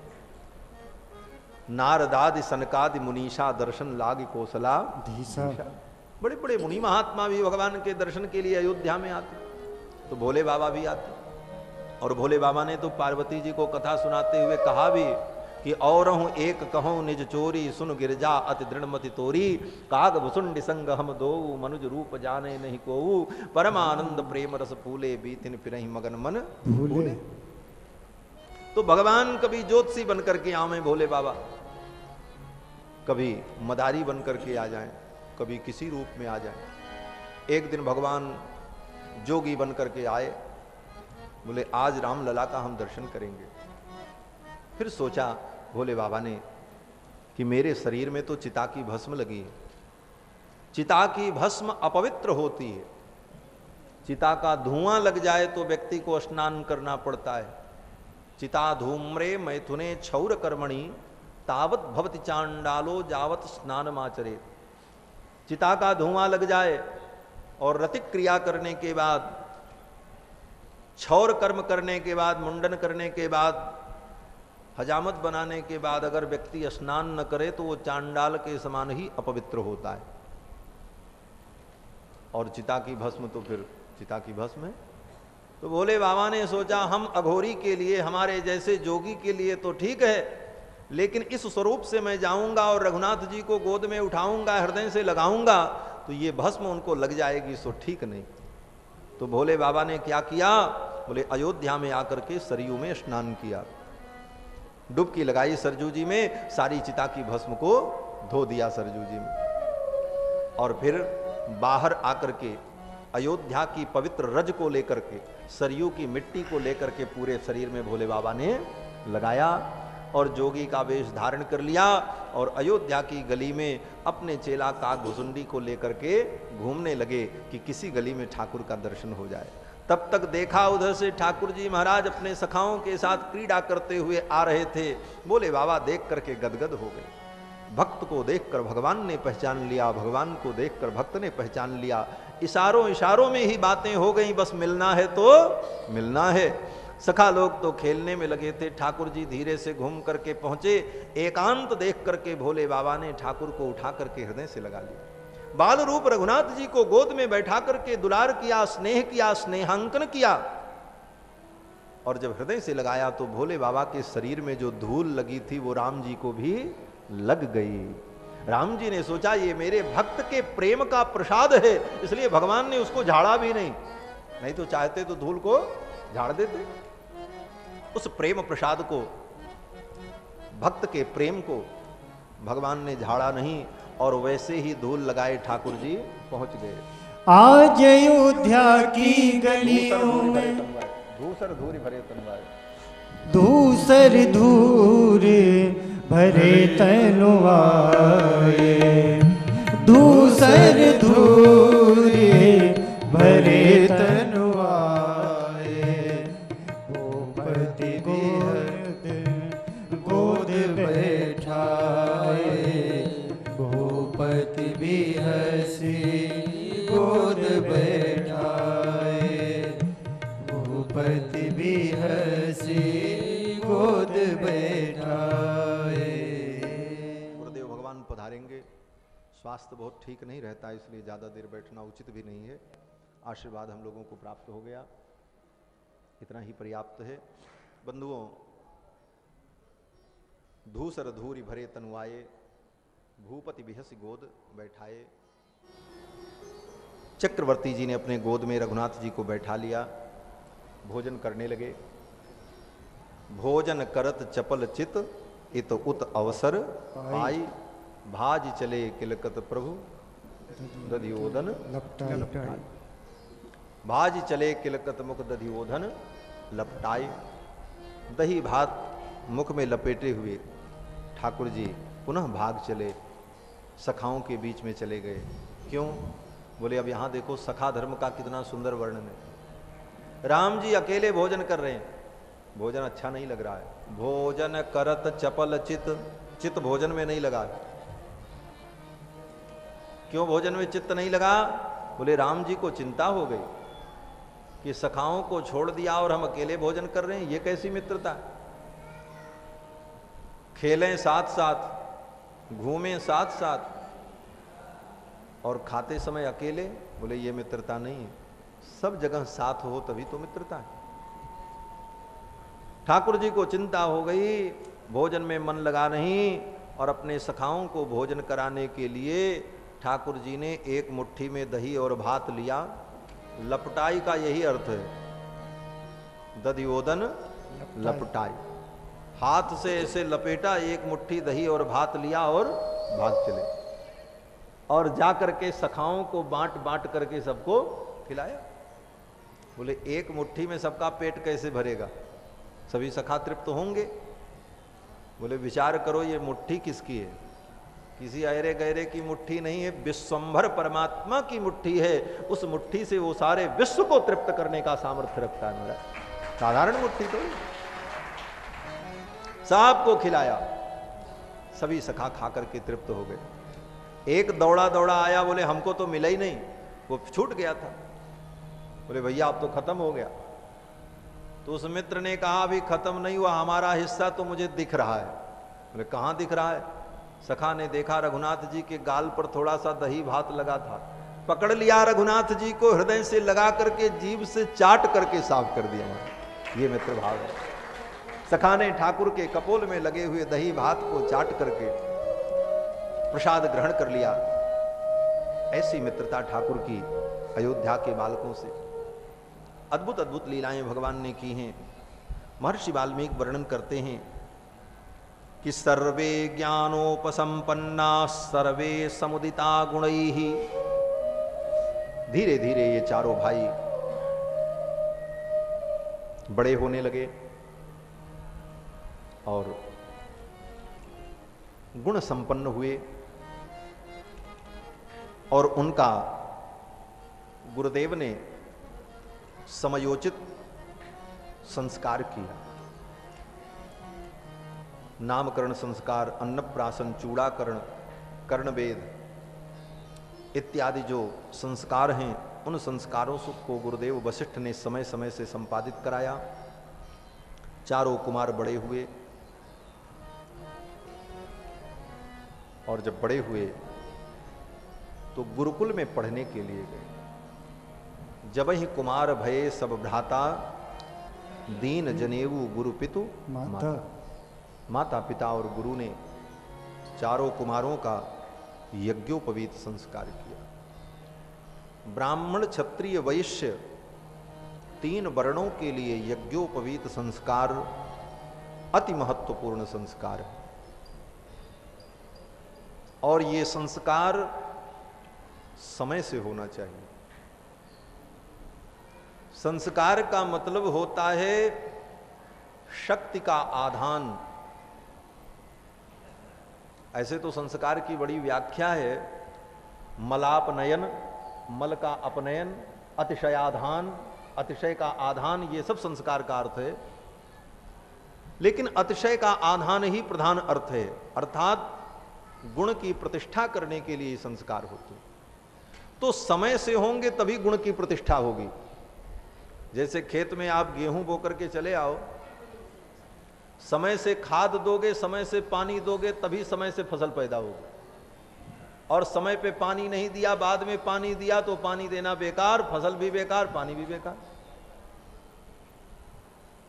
नारदादि सनकादि मुनीषा दर्शन लाग कौशला धीसा। बड़े बड़े मुनि महात्मा भी भगवान के दर्शन के लिए अयोध्या में आते, तो भोले बाबा भी आते। और भोले बाबा ने तो पार्वती जी को कथा सुनाते हुए कहा भी कि और हूं एक कहूं निज चोरी, सुन गिरजा अति दृढ़मति तोरी। काग भुसुंड संग हम दो, मनुज रूप जाने नहीं कोऊ। परमानंद प्रेम रस फूले, बीतिन फिरहि मगन मन भूले। तो भगवान कभी ज्योतिषी बन करके आवे भोले बाबा, कभी मदारी बन करके आ जाएं, कभी किसी रूप में आ जाएं। एक दिन भगवान जोगी बन करके आए, बोले आज रामलला का हम दर्शन करेंगे। फिर सोचा भोले बाबा ने कि मेरे शरीर में तो चिता की भस्म लगी है, चिता की भस्म अपवित्र होती है, चिता का धुआं लग जाए तो व्यक्ति को स्नान करना पड़ता है। चिता धूम्रे मैथुने क्षौर कर्मणि तावत भवति चांडालो जावत स्नानमाचरे। चिता का धुआं लग जाए और रतिक क्रिया करने के बाद, क्षौर कर्म करने के बाद, मुंडन करने के बाद, हजामत बनाने के बाद अगर व्यक्ति स्नान न करे तो वो चांडाल के समान ही अपवित्र होता है। और चिता की भस्म तो फिर चिता की भस्म है। तो भोले बाबा ने सोचा हम अघोरी के लिए, हमारे जैसे जोगी के लिए तो ठीक है, लेकिन इस स्वरूप से मैं जाऊंगा और रघुनाथ जी को गोद में उठाऊंगा, हृदय से लगाऊंगा तो ये भस्म उनको लग जाएगी, सो ठीक नहीं। तो भोले बाबा ने क्या किया, बोले अयोध्या में आकर के सरयू में स्नान किया, डुबकी लगाई सरजू जी में, सारी चिता की भस्म को धो दिया सरजू जी में। और फिर बाहर आकर के अयोध्या की पवित्र रज को लेकर के, सरयू की मिट्टी को लेकर के पूरे शरीर में भोले बाबा ने लगाया और जोगी का वेश धारण कर लिया और अयोध्या की गली में अपने चेला का घुसुंडी को लेकर के घूमने लगे कि किसी गली में ठाकुर का दर्शन हो जाए। तब तक देखा उधर से ठाकुर जी महाराज अपने सखाओं के साथ क्रीड़ा करते हुए आ रहे थे। भोले बाबा देख करके गदगद हो गए। भक्त को देखकर भगवान ने पहचान लिया, भगवान को देखकर भक्त ने पहचान लिया। इशारों इशारों में ही बातें हो गई, बस मिलना है तो मिलना है। सखा लोग तो खेलने में लगे थे। ठाकुर जी धीरे से घूम करके पहुंचे, एकांत देख करके भोले बाबा ने ठाकुर को उठा करके हृदय से लगा लिया। बाल रूप रघुनाथ जी को गोद में बैठा करके दुलार किया, स्नेह किया, स्नेहांकन किया। और जब हृदय से लगाया तो भोले बाबा के शरीर में जो धूल लगी थी वो राम जी को भी लग गई। राम जी ने सोचा ये मेरे भक्त के प्रेम का प्रसाद है, इसलिए भगवान ने उसको झाड़ा भी नहीं तो चाहते तो धूल को झाड़ देते। उस प्रेम प्रसाद को, भक्त के प्रेम को भगवान ने झाड़ा नहीं और वैसे ही धूल लगाए ठाकुर जी पहुंच गए। आज अयोध्या की गलियों में धूसर धूरी भरे तनवाए, धूसर धूर भरे तनुआए, धूसर धूर भरे तनुआए। भूपति बेहद गोद बैठाए, भूपति भी हंसी गोद बैठाए, भूपति भी हंसी गोद बैठाए। गुरुदेव भगवान पधारेंगे। स्वास्थ्य बहुत ठीक नहीं रहता, इसलिए ज़्यादा देर बैठना उचित भी नहीं है। आशीर्वाद हम लोगों को प्राप्त हो गया, इतना ही पर्याप्त है। बंधुओं, धूसर धूरी भरे तनुआए, भूपति बिहसी गोद बैठाए। चक्रवर्ती जी ने अपने गोद में रघुनाथ जी को बैठा लिया, भोजन करने लगे। भोजन करत चपल चित इत उत अवसर पाई, भाज चले किलकत प्रभु दधियोधन लपटाई। भाज चले किलकत मुख दधियोधन लपटाई। दही भात मुख में लपेटे हुए ठाकुर जी पुनः भाग चले, सखाओं के बीच में चले गए। क्यों? बोले अब यहां देखो सखा धर्म का कितना सुंदर वर्णन है। राम जी अकेले भोजन कर रहे हैं, भोजन अच्छा नहीं लग रहा है। भोजन करत चपल चित, चित भोजन में नहीं लगा। क्यों भोजन में चित्त नहीं लगा? बोले राम जी को चिंता हो गई कि सखाओं को छोड़ दिया और हम अकेले भोजन कर रहे हैं, ये कैसी मित्रता। खेलें साथ साथ, घूमें साथ साथ और खाते समय अकेले, बोले ये मित्रता नहीं है। सब जगह साथ हो तभी तो मित्रता है। ठाकुर जी को चिंता हो गई, भोजन में मन लगा नहीं, और अपने सखाओं को भोजन कराने के लिए ठाकुर जी ने एक मुट्ठी में दही और भात लिया। लपटाई का यही अर्थ है, दधियोधन लपटाई। हाथ से ऐसे लपेटा, एक मुट्ठी दही और भात लिया और भाग चले। और जा करके सखाओं को बांट बांट करके सबको खिलाया। बोले एक मुट्ठी में सबका पेट कैसे भरेगा, सभी सखा तृप्त होंगे? बोले विचार करो ये मुट्ठी किसकी है, किसी अरे गहरे की मुट्ठी नहीं है, विश्वंभर परमात्मा की मुट्ठी है। उस मुट्ठी से वो सारे विश्व को तृप्त करने का सामर्थ्य रखता है मेरा, साधारण मुट्ठी तो सबको खिलाया, सभी सखा खा करके तृप्त हो गए। एक दौड़ा दौड़ा आया, बोले हमको तो मिला ही नहीं, वो छूट गया था। बोले भैया अब तो खत्म हो गया। तो उस मित्र ने कहा अभी खत्म नहीं हुआ, हमारा हिस्सा तो मुझे दिख रहा है। बोले कहाँ दिख रहा है? सखा ने देखा रघुनाथ जी के गाल पर थोड़ा सा दही भात लगा था, पकड़ लिया रघुनाथ जी को, हृदय से लगा करके जीभ से चाट करके साफ कर दिया। ये मित्र भाव है। सखा ने ठाकुर के कपोल में लगे हुए दही भात को चाट करके प्रसाद ग्रहण कर लिया। ऐसी मित्रता ठाकुर की अयोध्या के बालकों से। अद्भुत अद्भुत लीलाएं भगवान ने की हैं। महर्षि वाल्मीकि वर्णन करते हैं कि सर्वे ज्ञानोपसंपन्ना सर्वे समुदिता गुणैः। धीरे धीरे ये चारों भाई बड़े होने लगे और गुण संपन्न हुए, और उनका गुरुदेव ने समयोचित संस्कार किया। नामकरण संस्कार, अन्नप्राशन, चूड़ाकरण, कर्णवेद इत्यादि जो संस्कार हैं, उन संस्कारों को गुरुदेव वशिष्ठ ने समय समय से संपादित कराया। चारों कुमार बड़े हुए, और जब बड़े हुए तो गुरुकुल में पढ़ने के लिए गए। जब ही कुमार भये सब भ्राता, दीन जनेऊ गुरु पितु माता। माता पिता और गुरु ने चारों कुमारों का यज्ञोपवीत संस्कार किया। ब्राह्मण क्षत्रिय वैश्य तीन वर्णों के लिए यज्ञोपवीत संस्कार अति महत्वपूर्ण संस्कार है। और ये संस्कार समय से होना चाहिए। संस्कार का मतलब होता है शक्ति का आधान। ऐसे तो संस्कार की बड़ी व्याख्या है, मलापनयन, मल का अपनयन, अतिशयाधान, अतिशय का आधान, ये सब संस्कार का अर्थ है। लेकिन अतिशय का आधान ही प्रधान अर्थ है, अर्थात गुण की प्रतिष्ठा करने के लिए संस्कार होते हैं। तो समय से होंगे तभी गुण की प्रतिष्ठा होगी। जैसे खेत में आप गेहूं बो करके चले आओ, समय से खाद दोगे, समय से पानी दोगे, तभी समय से फसल पैदा होगी। और समय पे पानी नहीं दिया, बाद में पानी दिया तो पानी देना बेकार, फसल भी बेकार, पानी भी बेकार।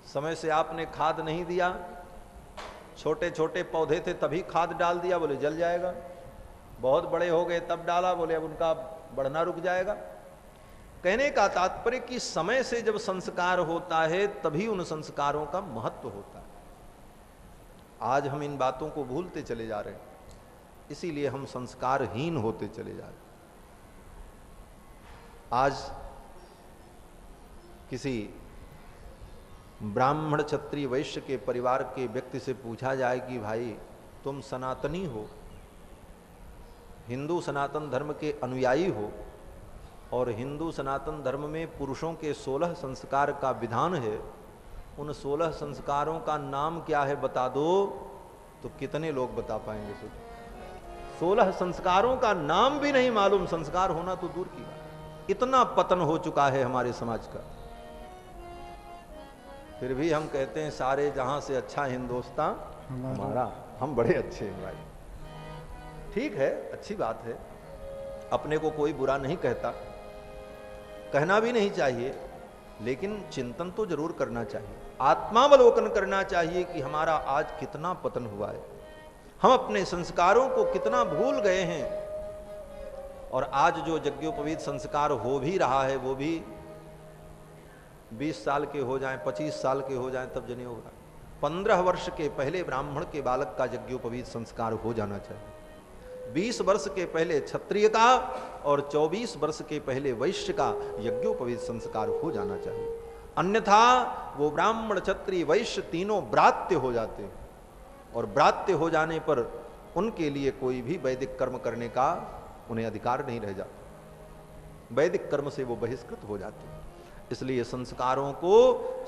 समय से आपने खाद नहीं दिया, छोटे छोटे पौधे थे तभी खाद डाल दिया, बोले जल जाएगा। बहुत बड़े हो गए तब डाला, बोले अब उनका बढ़ना रुक जाएगा। कहने का तात्पर्य कि समय से जब संस्कार होता है तभी उन संस्कारों का महत्व होता है। आज हम इन बातों को भूलते चले जा रहे हैं, इसीलिए हम संस्कारहीन होते चले जा रहे हैं। आज किसी ब्राह्मण क्षत्रिय वैश्य के परिवार के व्यक्ति से पूछा जाए कि भाई तुम सनातनी हो, हिंदू सनातन धर्म के अनुयायी हो, और हिंदू सनातन धर्म में पुरुषों के 16 संस्कार का विधान है, उन 16 संस्कारों का नाम क्या है बता दो, तो कितने लोग बता पाएंगे? सोचो, 16 संस्कारों का नाम भी नहीं मालूम, संस्कार होना तो दूर की बात। इतना पतन हो चुका है हमारे समाज का। फिर भी हम कहते हैं सारे जहां से अच्छा हिंदुस्तान हमारा, हम बड़े अच्छे हैं भाई। ठीक है, अच्छी बात है, अपने को कोई बुरा नहीं कहता, कहना भी नहीं चाहिए, लेकिन चिंतन तो जरूर करना चाहिए, आत्मावलोकन करना चाहिए कि हमारा आज कितना पतन हुआ है, हम अपने संस्कारों को कितना भूल गए हैं। और आज जो यज्ञोपवीत संस्कार हो भी रहा है वो भी 20 साल के हो जाएं, 25 साल के हो जाएं तब जने होगा। 15 वर्ष के पहले ब्राह्मण के बालक का यज्ञोपवीत संस्कार हो जाना चाहिए। 20 वर्ष के पहले क्षत्रिय का और 24 वर्ष के पहले वैश्य का यज्ञोपवीत संस्कार हो जाना चाहिए। अन्यथा वो ब्राह्मण क्षत्रिय वैश्य तीनों ब्रात्य हो जाते हैं, और ब्रात्य हो जाने पर उनके लिए कोई भी वैदिक कर्म करने का उन्हें अधिकार नहीं रह जाता। वैदिक कर्म से वो बहिष्कृत हो जाते हैं। इसलिए संस्कारों को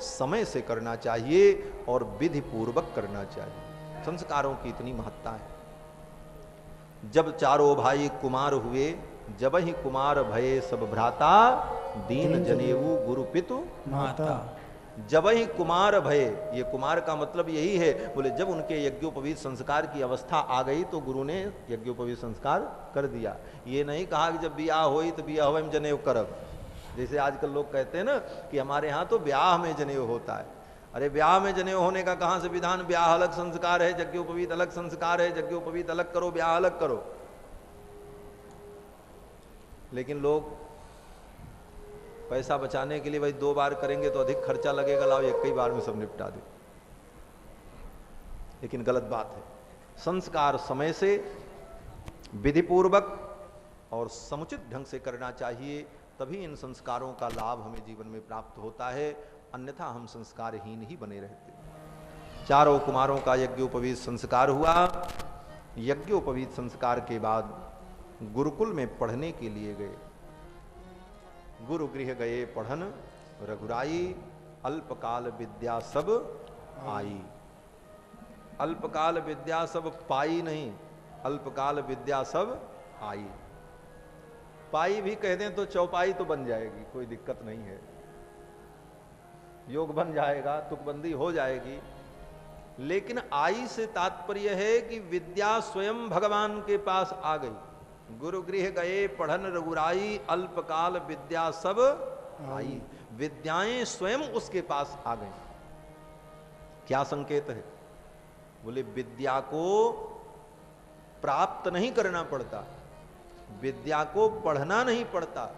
समय से करना चाहिए और विधि पूर्वक करना चाहिए। संस्कारों की इतनी महत्ता है। जब चारों भाई कुमार हुए, जब ही कुमार भये सब भ्राता, दीन जनेऊ गुरु पितु माता। जब ही कुमार भये, ये कुमार का मतलब यही है, बोले जब उनके यज्ञोपवीत संस्कार की अवस्था आ गई तो गुरु ने यज्ञोपवीत संस्कार कर दिया। ये नहीं कहा कि जब ब्याह होई तो ब्याह में जनेऊ करब। जैसे आजकल लोग कहते हैं ना कि हमारे यहाँ तो ब्याह में जनेऊ होता है। अरे ब्याह में जनेऊ होने का कहाँ से विधान? ब्याह अलग संस्कार है, यज्ञोपवीत अलग संस्कार है। यज्ञोपवीत अलग करो, ब्याह अलग करो। लेकिन लोग पैसा बचाने के लिए भाई 2 बार करेंगे तो अधिक खर्चा लगेगा, लाओ एक ही बार में सब निपटा दे। लेकिन गलत बात है। संस्कार समय से विधिपूर्वक और समुचित ढंग से करना चाहिए, तभी इन संस्कारों का लाभ हमें जीवन में प्राप्त होता है। अन्यथा हम संस्कारहीन ही बने रहते। चारों कुमारों का यज्ञोपवीत संस्कार हुआ। यज्ञोपवीत संस्कार के बाद गुरुकुल में पढ़ने के लिए गए। गुरु गृह गए पढ़न रघुराई, अल्पकाल विद्या सब आई। अल्पकाल विद्या सब पाई नहीं, अल्पकाल विद्या सब आई। पाई भी कह दें तो चौपाई तो बन जाएगी, कोई दिक्कत नहीं है। योग बन जाएगा, तुकबंदी हो जाएगी। लेकिन आई से तात्पर्य है कि विद्या स्वयं भगवान के पास आ गई। गुरु गृह गए पढ़न रघुराई, अल्पकाल विद्या सब आई। विद्याएं स्वयं उसके पास आ गई। क्या संकेत है? बोले विद्या को प्राप्त नहीं करना पड़ता, विद्या को पढ़ना नहीं पड़ता,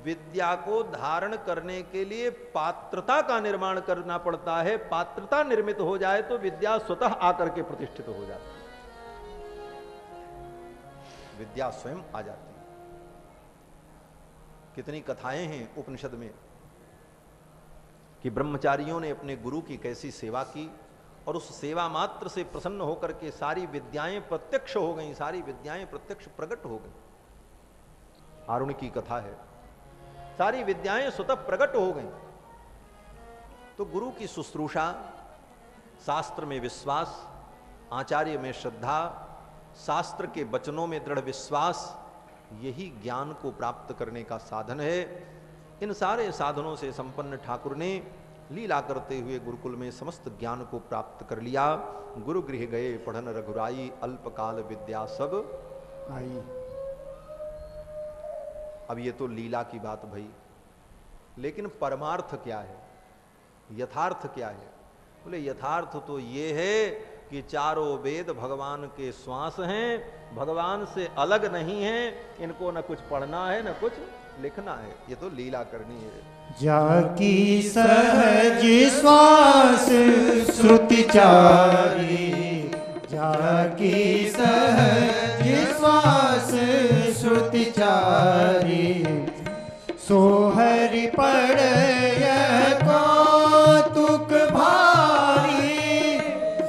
विद्या को धारण करने के लिए पात्रता का निर्माण करना पड़ता है। पात्रता निर्मित हो जाए तो विद्या स्वतः आकर के प्रतिष्ठित हो जाती है, विद्या स्वयं आ जाती है। कितनी कथाएं हैं उपनिषद में कि ब्रह्मचारियों ने अपने गुरु की कैसी सेवा की और उस सेवा मात्र से प्रसन्न होकर के सारी विद्याएं प्रत्यक्ष हो गई, सारी विद्याएं प्रत्यक्ष प्रकट हो गई। आरुणि की कथा है, सारी विद्याएं स्वतः प्रकट हो गई। तो गुरु की शुश्रूषा, शास्त्र में विश्वास, आचार्य में श्रद्धा, शास्त्र के वचनों में दृढ़ विश्वास, यही ज्ञान को प्राप्त करने का साधन है। इन सारे साधनों से संपन्न ठाकुर ने लीला करते हुए गुरुकुल में समस्त ज्ञान को प्राप्त कर लिया। गुरु गृह गए पढ़न रघुराई, अल्पकाल विद्या सब आई। अब ये तो लीला की बात भई, लेकिन परमार्थ क्या है, यथार्थ क्या है? बोले यथार्थ तो ये है कि चारों वेद भगवान के श्वास हैं, भगवान से अलग नहीं हैं। इनको न कुछ पढ़ना है न कुछ लिखना है, ये तो लीला करनी है। जाकी सहज श्वास श्रुति चारी, जाकी सहज श्वास श्रुति चारी, सोहरि पड़य कौतुक भारी,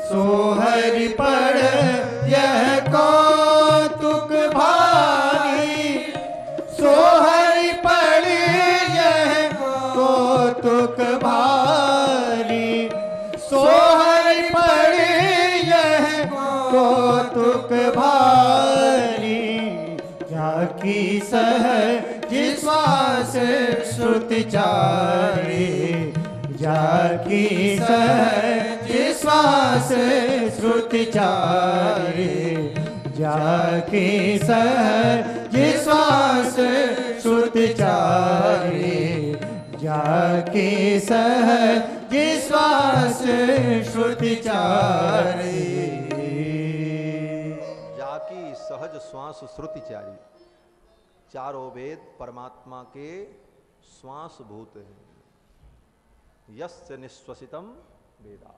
सोहरि पड़य कौतुक भारी, सोहरि पड़य कौतुक भारी, सोहरि पड़य कौतुक भारी, जाकी सहज श्वास श्रुति चारी, जाकी सहज श्वास श्रुति चारी, जाकी सहज श्वास श्रुति चारी, जाकी सहज श्वास श्रुति चारी। जाकी सहज श्वास श्रुति चारी, चारों वेद परमात्मा के श्वास भूत हैं। यस्य निश्वसितम वेदा।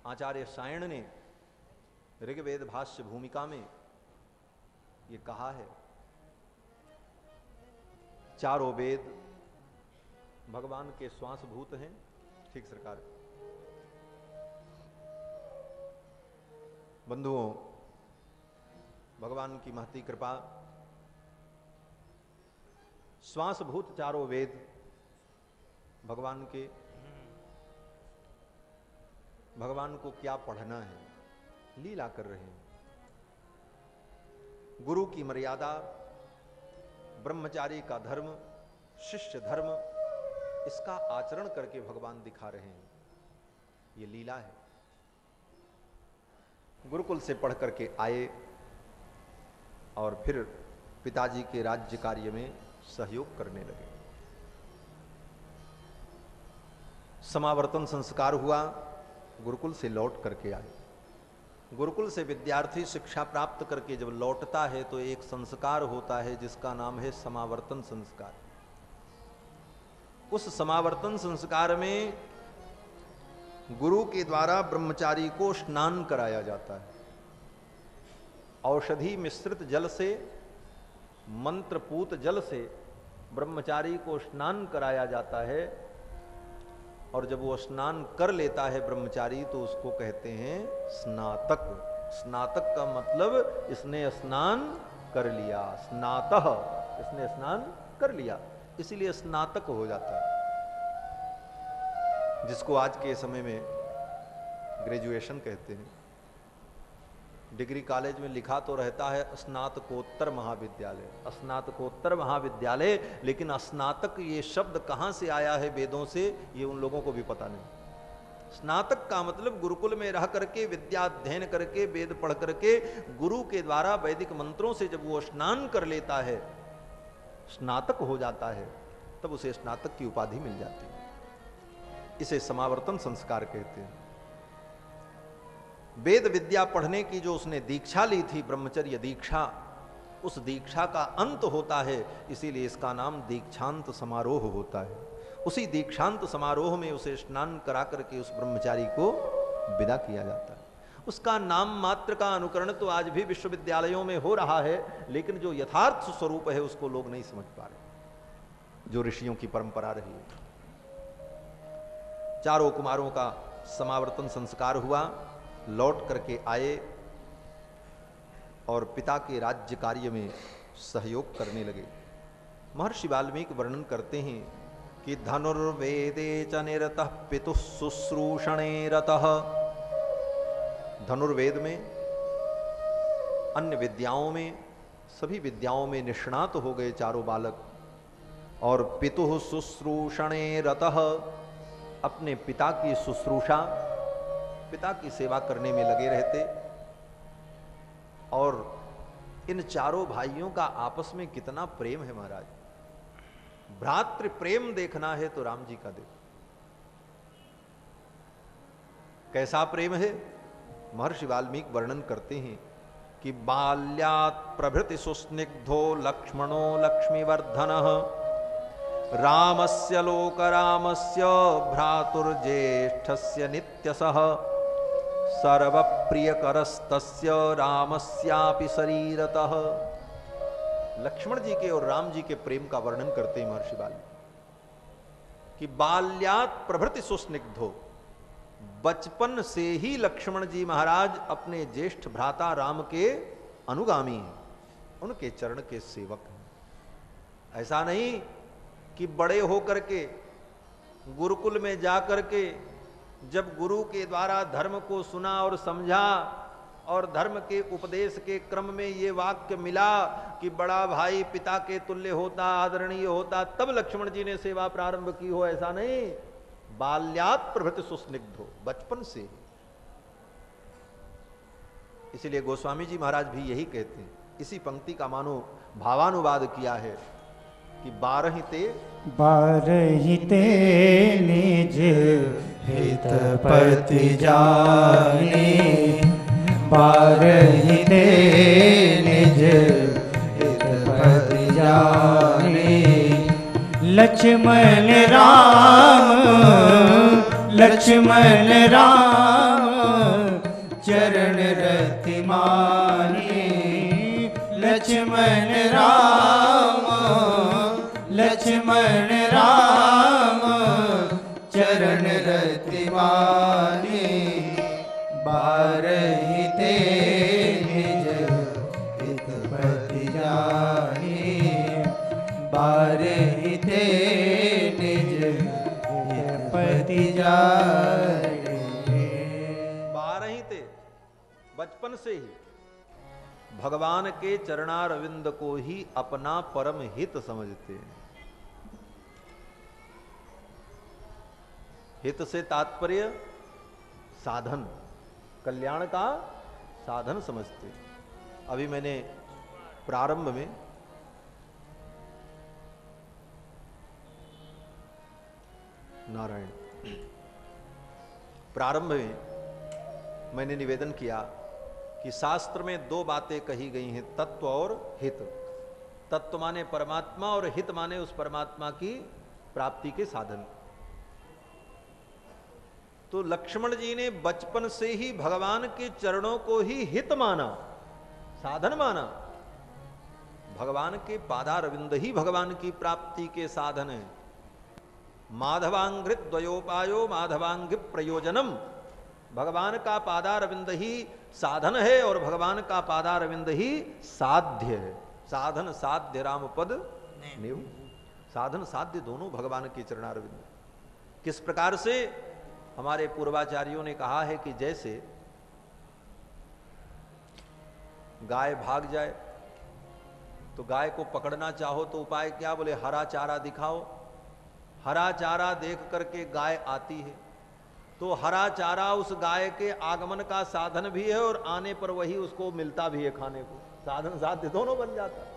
आचार्य सायण ने ऋग्वेद भाष्य भूमिका में ये कहा है। चारों वेद भगवान के श्वासभूत हैं। ठीक सरकार। बंधुओं, भगवान की महती कृपा, श्वासभूत चारों वेद भगवान के, भगवान को क्या पढ़ना है, लीला कर रहे हैं। गुरु की मर्यादा, ब्रह्मचारी का धर्म, शिष्य धर्म, इसका आचरण करके भगवान दिखा रहे हैं। ये लीला है। गुरुकुल से पढ़ करके आए और फिर पिताजी के राज्य कार्य में सहयोग करने लगे। समावर्तन संस्कार हुआ, गुरुकुल से लौट करके आए। गुरुकुल से विद्यार्थी शिक्षा प्राप्त करके जब लौटता है तो एक संस्कार होता है जिसका नाम है समावर्तन संस्कार। उस समावर्तन संस्कार में गुरु के द्वारा ब्रह्मचारी को स्नान कराया जाता है। औषधि मिश्रित जल से, मंत्रपूत जल से ब्रह्मचारी को स्नान कराया जाता है। और जब वो स्नान कर लेता है ब्रह्मचारी तो उसको कहते हैं स्नातक। स्नातक का मतलब इसने स्नान कर लिया, स्नातः, इसने स्नान कर लिया, इसीलिए स्नातक हो जाता है। जिसको आज के समय में ग्रेजुएशन कहते हैं। डिग्री कॉलेज में लिखा तो रहता है स्नातकोत्तर महाविद्यालय, स्नातकोत्तर महाविद्यालय, लेकिन स्नातक ये शब्द कहाँ से आया है वेदों से, ये उन लोगों को भी पता नहीं। स्नातक का मतलब गुरुकुल में रह करके, विद्या अध्ययन करके, वेद पढ़ करके, गुरु के द्वारा वैदिक मंत्रों से जब वो स्नान कर लेता है, स्नातक हो जाता है, तब उसे स्नातक की उपाधि मिल जाती है। इसे समावर्तन संस्कार कहते हैं। वेद विद्या पढ़ने की जो उसने दीक्षा ली थी, ब्रह्मचर्य दीक्षा, उस दीक्षा का अंत होता है, इसीलिए इसका नाम दीक्षांत समारोह होता है। उसी दीक्षांत समारोह में उसे स्नान करा करके उस ब्रह्मचारी को विदा किया जाता है। उसका नाम मात्र का अनुकरण तो आज भी विश्वविद्यालयों में हो रहा है, लेकिन जो यथार्थ स्वरूप है उसको लोग नहीं समझ पा रहे, जो ऋषियों की परंपरा रही है। चारों कुमारों का समावर्तन संस्कार हुआ, लौट करके आए और पिता के राज्य कार्य में सहयोग करने लगे। महर्षि वाल्मीकि वर्णन करते हैं कि धनुर्वेदे च निरतः पितुः शुश्रूषणे रतः। धनुर्वेद में, अन्य विद्याओं में, सभी विद्याओं में निष्णात हो गए चारों बालक। और पितुः शुश्रूषणे रतः, अपने पिता की शुश्रूषा, पिता की सेवा करने में लगे रहते। और इन चारों भाइयों का आपस में कितना प्रेम है महाराज। भ्रातृ प्रेम देखना है तो राम जी का देखो, कैसा प्रेम है। महर्षि वाल्मीकि वर्णन करते हैं कि बाल्यात् प्रभृति सुस्निग्धो लक्ष्मणो लक्ष्मीवर्धनः रामस्य लोकरामस्य भ्रातुर्ज्येष्ठस्य नित्यसः सर्वप्रियकरस्तस्य रामस्यापि शरीरतः। लक्ष्मण जी के और राम जी के प्रेम का वर्णन करते हैं महर्षि वाल्मीकि कि बाल्यात् प्रभृति सुस्निग्धो, बचपन से ही लक्ष्मण जी महाराज अपने ज्येष्ठ भ्राता राम के अनुगामी हैं, उनके चरण के सेवक हैं। ऐसा नहीं कि बड़े होकर के गुरुकुल में जाकर के जब गुरु के द्वारा धर्म को सुना और समझा और धर्म के उपदेश के क्रम में ये वाक्य मिला कि बड़ा भाई पिता के तुल्य होता, आदरणीय होता, तब लक्ष्मण जी ने सेवा प्रारंभ की हो, ऐसा नहीं। बाल्यात् प्रभृति सुस्निग्धो, बचपन से। इसीलिए गोस्वामी जी महाराज भी यही कहते हैं, इसी पंक्ति का मानो भावानुवाद किया है कि बारहिते निज हित पति जाने, बारहिते निज हित पति जाने। लक्ष्मण राम चरण रति माने, लक्ष्मण जाने बारही ते निज हितपति जाने बारही ते निज हितपति जाने। 12 ही थे, बचपन से ही भगवान के चरणारविंद को ही अपना परम हित समझते हैं। हित से तात्पर्य साधन, कल्याण का साधन समझते हैं। अभी मैंने प्रारंभ में नारायण प्रारंभ में मैंने निवेदन किया कि शास्त्र में 2 बातें कही गई हैं, तत्व और हित। तत्व माने परमात्मा और हित माने उस परमात्मा की प्राप्ति के साधन। तो लक्ष्मण जी ने बचपन से ही भगवान के चरणों को ही हित माना, साधन माना। भगवान के पादारविंद ही भगवान की प्राप्ति के साधन है। माधवांघ्रित द्वयोपायो माधवांघ्रि प्रयोजनम, भगवान का पादारविंद ही साधन है और भगवान का पादारविंद ही साध्य है। साधन साध्य राम पद नेव, साधन साध्य दोनों भगवान के चरणारविंद। किस प्रकार से हमारे पूर्वाचार्यों ने कहा है कि जैसे गाय भाग जाए तो गाय को पकड़ना चाहो तो उपाय क्या, बोले हरा चारा दिखाओ। हरा चारा देख करके गाय आती है, तो हरा चारा उस गाय के आगमन का साधन भी है और आने पर वही उसको मिलता भी है खाने को। साधन साध्य दोनों बन जाता है।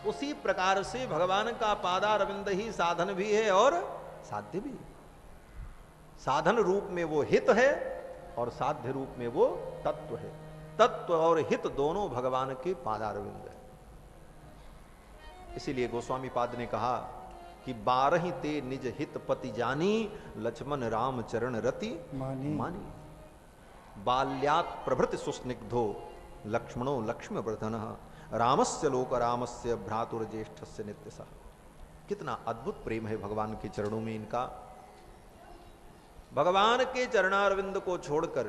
उसी प्रकार से भगवान का पादारविंद ही साधन भी है और साध्य भी है। साधन रूप में वो हित है और साध्य रूप में वो तत्व है। तत्व और हित दोनों भगवान के पादारविंद है। इसीलिए गोस्वामी पाद ने कहा कि 12 ते निज हित पति जानी, लक्ष्मण राम चरण रति मानी। बाल्यात् प्रभृति सुस्निग्धो लक्ष्मणो लक्ष्मी वर्धनः, रामस्य लोक रामस्य भ्रातुर ज्येष्ठस्य नित्यसः। कितना अद्भुत प्रेम है भगवान के चरणों में इनका। भगवान के चरणारविंद को छोड़कर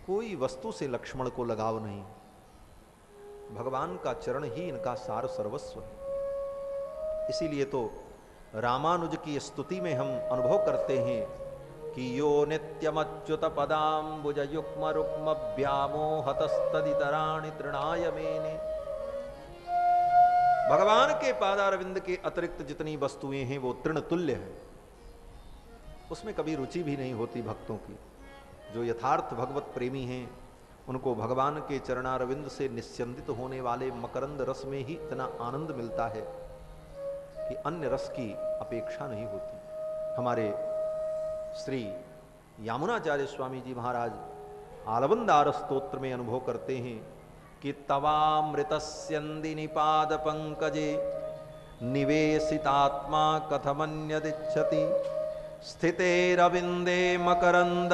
कोई वस्तु से लक्ष्मण को लगाव नहीं। भगवान का चरण ही इनका सार सर्वस्व है। इसीलिए तो रामानुज की स्तुति में हम अनुभव करते हैं कि यो नित्यमच्युत पदाम्बुज युग्म रुक्म व्यामोहतस्तदितराणि तृणाय मेने। भगवान के पादारविंद के अतिरिक्त जितनी वस्तुएं हैं वो तृण तुल्य है, उसमें कभी रुचि भी नहीं होती भक्तों की। जो यथार्थ भगवत प्रेमी हैं उनको भगवान के चरणारविंद से निस्यंदित होने वाले मकरंद रस में ही इतना आनंद मिलता है कि अन्य रस की अपेक्षा नहीं होती। हमारे श्री यामुनाचार्य स्वामी जी महाराज आलवंदार स्तोत्र में अनुभव करते हैं कि तवामृतस्यन्दी निपाद पंकजे निवेशितात्मा कथमन्यदिच्छति, स्थितेरविंदे मकरंद